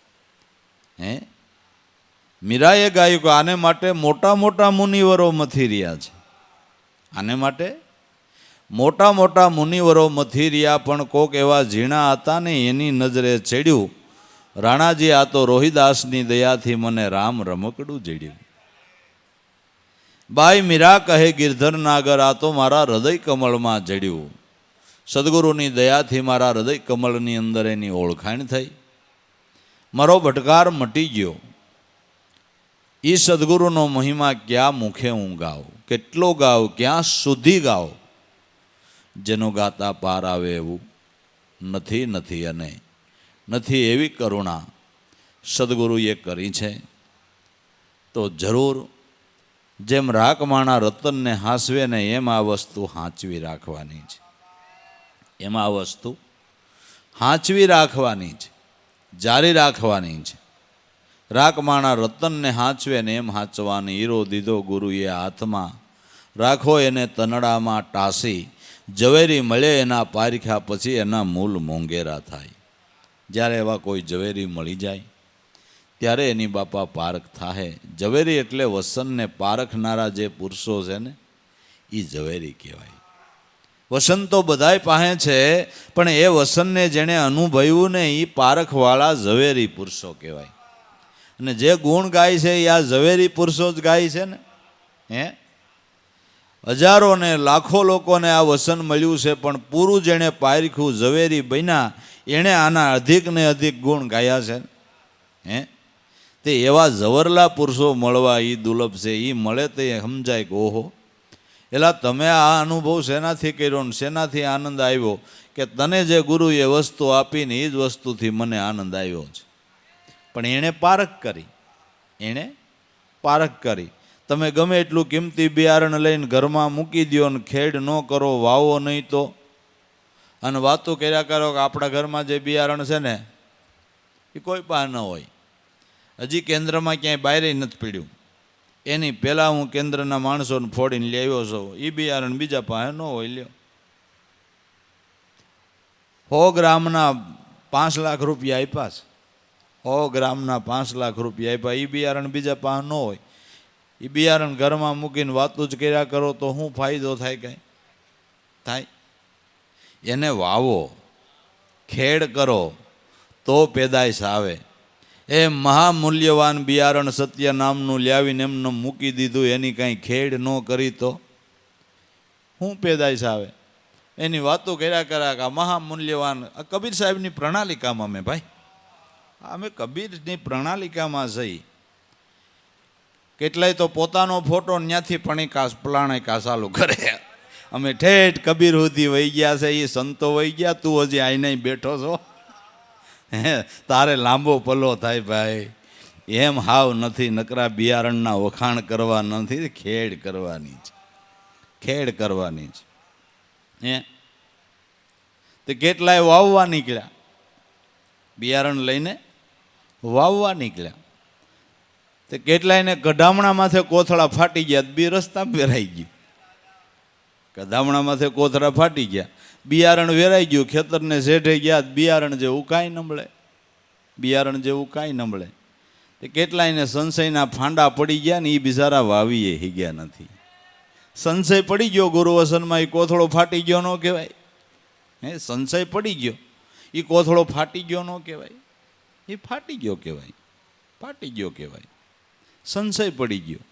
મીરાએ ગાયું કે આને માટે મોટા મોટા મુનિવરો મથી રહ્યા છે. આને માટે મોટા મોટા મુનિવરો મથી રહ્યા, પણ કોક એવા ઝીણા હતા ને એની નજરે ચડ્યું, રાણાજી આ તો રોહિદાસની દયાથી મને રામ રમકડું જડ્યું. બાઈ મીરા કહે ગિરધર નાગર આ તો મારા હૃદય કમળમાં જડ્યું. સદગુરુની દયાથી મારા હૃદય કમળની અંદર એની ઓળખાણ થઈ, મારો ભટકાર મટી ગયો. એ સદગુરુનો મહિમા ક્યાં મુખે હું ગાઉં, કેટલો ગાઉં, ક્યાં સુધી ગાઉં? જેનો ગાતા પાર આવે એવું નથી, નથી અને નથી એવી કરુણા સદગુરુએ કરી છે તો જરૂર જેમ રાખમાણા રતનને હાંસવે ને એમ આ વસ્તુ હાંચવી રાખવાની છે, એમ આ વસ્તુ હાંચવી રાખવાની છે, જારી રાખવાની છે. રાખમાણા રતનને હાંચવે ને એમ હાંચવાની. હીરો દીધો ગુરુએ હાથમાં, રાખો એને તનડામાં ટાંસી. ઝવેરી મળે એના પારખ્યા પછી એના મૂલ મોંઘેરા થાય. જ્યારે એવા કોઈ ઝવેરી મળી જાય ત્યારે એની બાપા પારખ થાય. ઝવેરી એટલે વસનને પારખનારા જે પુરુષો છે ને એ ઝવેરી કહેવાય. વસન તો બધાય પાસે છે, પણ એ વસનને જેણે અનુભવ્યું ને એ પારખવાળા ઝવેરી પુરુષો કહેવાય. અને જે ગુણ ગાય છે એ આ ઝવેરી પુરુષો જ ગાય છે ને. હજારો ને લાખો લોકોને આ વસન મળ્યું છે, પણ પૂરું જેણે પારખ્યું ઝવેરી બન્યા એણે આના અધિક ને અધિક ગુણ ગાયા છે. તે એવા ઝવરલા પુરુષો મળવા એ દુર્લભ છે. એ મળે તે સમજાય કે ઓહો એલા તમે આ અનુભવ શેનાથી કર્યો ને શેનાથી આનંદ આવ્યો, કે તને જે ગુરુએ વસ્તુ આપીને એ જ વસ્તુથી મને આનંદ આવ્યો છે. પણ એણે પારખ કરી, એણે પારખ કરી. તમે ગમે એટલું કિંમતી બિયારણ લઈને ઘરમાં મૂકી દો ને ખેડ ન કરો, વાવો નહીં તો, અને વાતો કર્યા કરો કે આપણા ઘરમાં જે બિયારણ છે ને એ કોઈ પાસે ન હોય, હજી કેન્દ્રમાં ક્યાંય બહાર નથી પીડ્યું, એની પહેલાં હું કેન્દ્રના માણસોને ફોડીને લઈ આવ્યો છું, એ બિયારણ બીજા પાસે ન હોય. લ્યો 100 ગ્રામના 5 લાખ રૂપિયા આપ્યા છે, 100 ગ્રામના 5 લાખ રૂપિયા આપ્યા, એ બિયારણ બીજા પાસે ન હોય. એ બિયારણ ઘરમાં મૂકીને વાતો જ કર્યા કરો તો શું ફાયદો થાય? કાંઈ થાય? એને વાવો, ખેડ કરો તો પેદાશ આવે. એ મહામૂલ્યવાન બિયારણ સત્ય નામનું લાવીને એમને મૂકી દીધું, એની કાંઈ ખેડ ન કરી તો શું પેદાશ આવે? એની વાતો કર્યા કર્યા કે મહામૂલ્યવાન. કબીર સાહેબની પ્રણાલિકામાં મેં ભાઈ, અમે કબીરની પ્રણાલિકામાં જઈ. કેટલાય તો પોતાનો ફોટો ત્યાંથી પણ પલાણે કાસાલો કરે. અમે ઠેઠ કબીર સુધી વહી ગયા છે, એ સંતો વહી ગયા, તું હજી આઈને બેઠો છો. તારે લાંબો પલ્લો થાય ભાઈ. એમ હાવ નથી. નકરા બિયારણના વખાણ કરવા નથી, ખેડ કરવાની છે, ખેડ કરવાની છે. તે કેટલાય વાવવા નીકળ્યા, બિયારણ લઈને વાવવા નીકળ્યા. તે કેટલાયને કઢામણા માથે કોથળા ફાટી ગયા, બી રસ્તા વેરાઈ ગયું. કઢામણા માથે કોથળા ફાટી ગયા, બિયારણ વેરાઈ ગયું, ખેતરને શેઠે ગયા, બિયારણ જેવું કાંઈ ન મળે, બિયારણ જેવું કાંઈ ન મળે. તે કેટલાયને સંશયના ફાંડા પડી ગયા ને એ બિચારા વાવીએ હીગ્યા નથી. સંશય પડી ગયો ગુરુવસનમાં, એ કોથળો ફાટી ગયો ન કહેવાય. સંશય પડી ગયો, એ કોથળો ફાટી ગયો ન કહેવાય, એ ફાટી ગયો કહેવાય, ફાટી ગયો કહેવાય. સંશય પડી ગયો.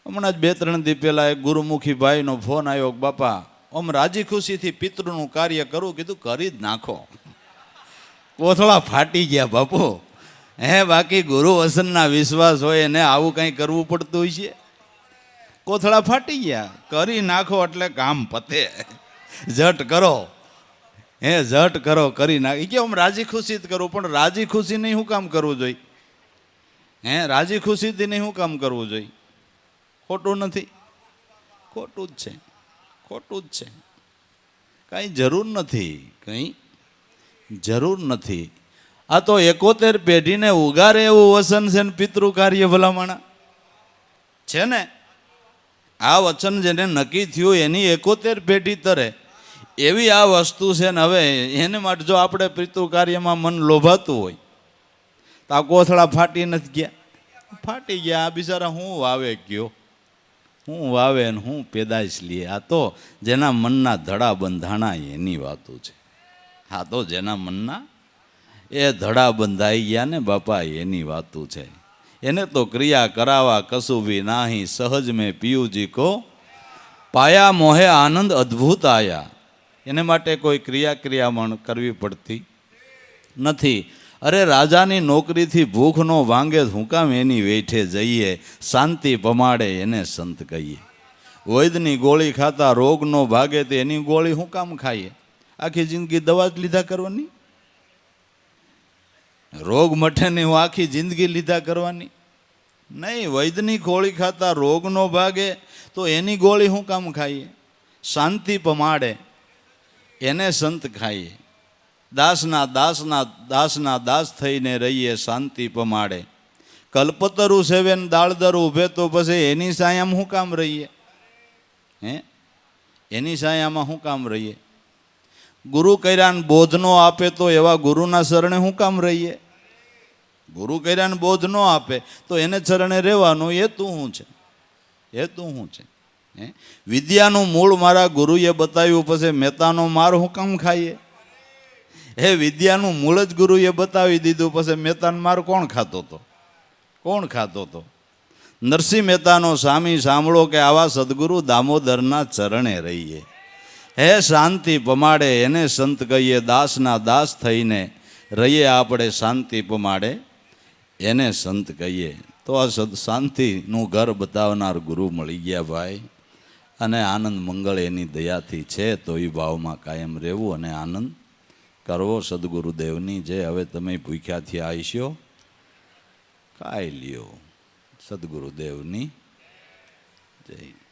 હમણાં જ 2-3 દી પહેલા એક ગુરુમુખી ભાઈનો ફોન આવ્યો, બાપા આમ રાજી ખુશીથી પિતૃનું કાર્ય કરું. કીધું કરી જ નાખો, કોથળા ફાટી ગયા બાપુ. બાકી ગુરુ વસનના વિશ્વાસ હોય એને આવું કંઈ કરવું પડતું હોય છે. કોથળા ફાટી ગયા, કરી નાખો એટલે કામ પતે. ઝટ કરો, ઝટ કરો, કરી નાખી. કે આમ રાજી ખુશી જ કરું, પણ રાજી ખુશી નહીં શું કામ કરવું જોઈએ? રાજી ખુશીથી નહીં શું કામ કરવું જોઈએ? ખોટું નથી? ખોટું જ છે, ખોટું જ છે. કાંઈ જરૂર નથી, કંઈ જરૂર નથી. આ તો 71 પેઢીને ઉગારે એવું વસન છે ને પિતૃ કાર્ય ભલામણા છે ને. આ વચન જેને નક્કી થયું એની 71 પેઢી તરે એવી આ વસ્તુ છે ને. હવે એને માટે જો આપણે પિતૃ કાર્યમાં મન લોભાતું હોય તો આ કોથળા ફાટી નથી ગયા? ફાટી ગયા. આ બિચારા હું વાવે ગયો, હું વાવે ને હું પેદાશ લઈએ. આ તો જેના મનના ધડા બંધાણા એની વાતો છે. હા, તો જેના મનના એ ધડા બંધાઈ ગયા ને બાપા એની વાતો છે. એને તો ક્રિયા કરાવા કશું ભી નાહી, સહજ મેં પિયુજી કો પાયા મોહે આનંદ અદ્ભુત આયા. એને માટે કોઈ ક્રિયામણ કરવી પડતી નથી. અરે રાજાની નોકરીથી ભૂખ નો ભાંગે, હું કામ એની વેઠે જઈએ, શાંતિ પમાડે એને સંત કહીએ. વૈદની ગોળી ખાતા રોગ નો ભાગે, તો એની ગોળી હું કામ ખાઈએ? આખી જિંદગી દવા જ લીધા કરવાની. રોગ મટે નહીં હું આખી જિંદગી લીધા કરવાની નહીં. વૈદ્યની ગોળી ખાતા રોગ નો ભાગે તો એની ગોળી શું કામ ખાઈએ? શાંતિ પમાડે એને સંત ખાઈએ. દાસના દાસના દાસના દાસ થઈને રહીએ શાંતિ પમાડે. કલ્પતરું સેવે ને દાળદર ઊભે તો પછી એની સાયામાં શું કામ રહીએ? હે, એની સાયામાં શું કામ રહીએ? ગુરુ કર્યાને બોધ નો આપે તો એવા ગુરુના શરણે શું કામ રહીએ? ગુરુ કર્યાને બોધ નો આપે તો એને ચરણે રહેવાનું. એ તું શું છે? એ તું શું છે? હે, વિદ્યાનું મૂળ મારા ગુરુએ બતાવ્યું પછી મહેતાનો માર હું કામ ખાઈએ? હે, વિદ્યાનું મૂળ જ ગુરુએ બતાવી દીધું પછી મહેતાનો માર કોણ ખાતો હતો? કોણ ખાતો હતો? નરસિંહ મહેતાનો સ્વામી સાંભળો કે આવા સદગુરુ દામોદરના ચરણે રહીએ. હે, શાંતિ પમાડે એને સંત કહીએ. દાસના દાસ થઈને રહીએ આપણે શાંતિ પમાડે એને સંત કહીએ. તો આ શાંતિનું ઘર બતાવનાર ગુરુ મળી ગયા ભાઈ. અને આનંદ મંગળ એની દયાથી છે. તો એ ભાવમાં કાયમ રહેવું અને આનંદ કરવો. સદગુરુદેવની જય. હવે તમે ભૂખ્યાથી આવીશો, ખાઈ લ્યો. સદગુરુદેવની જય.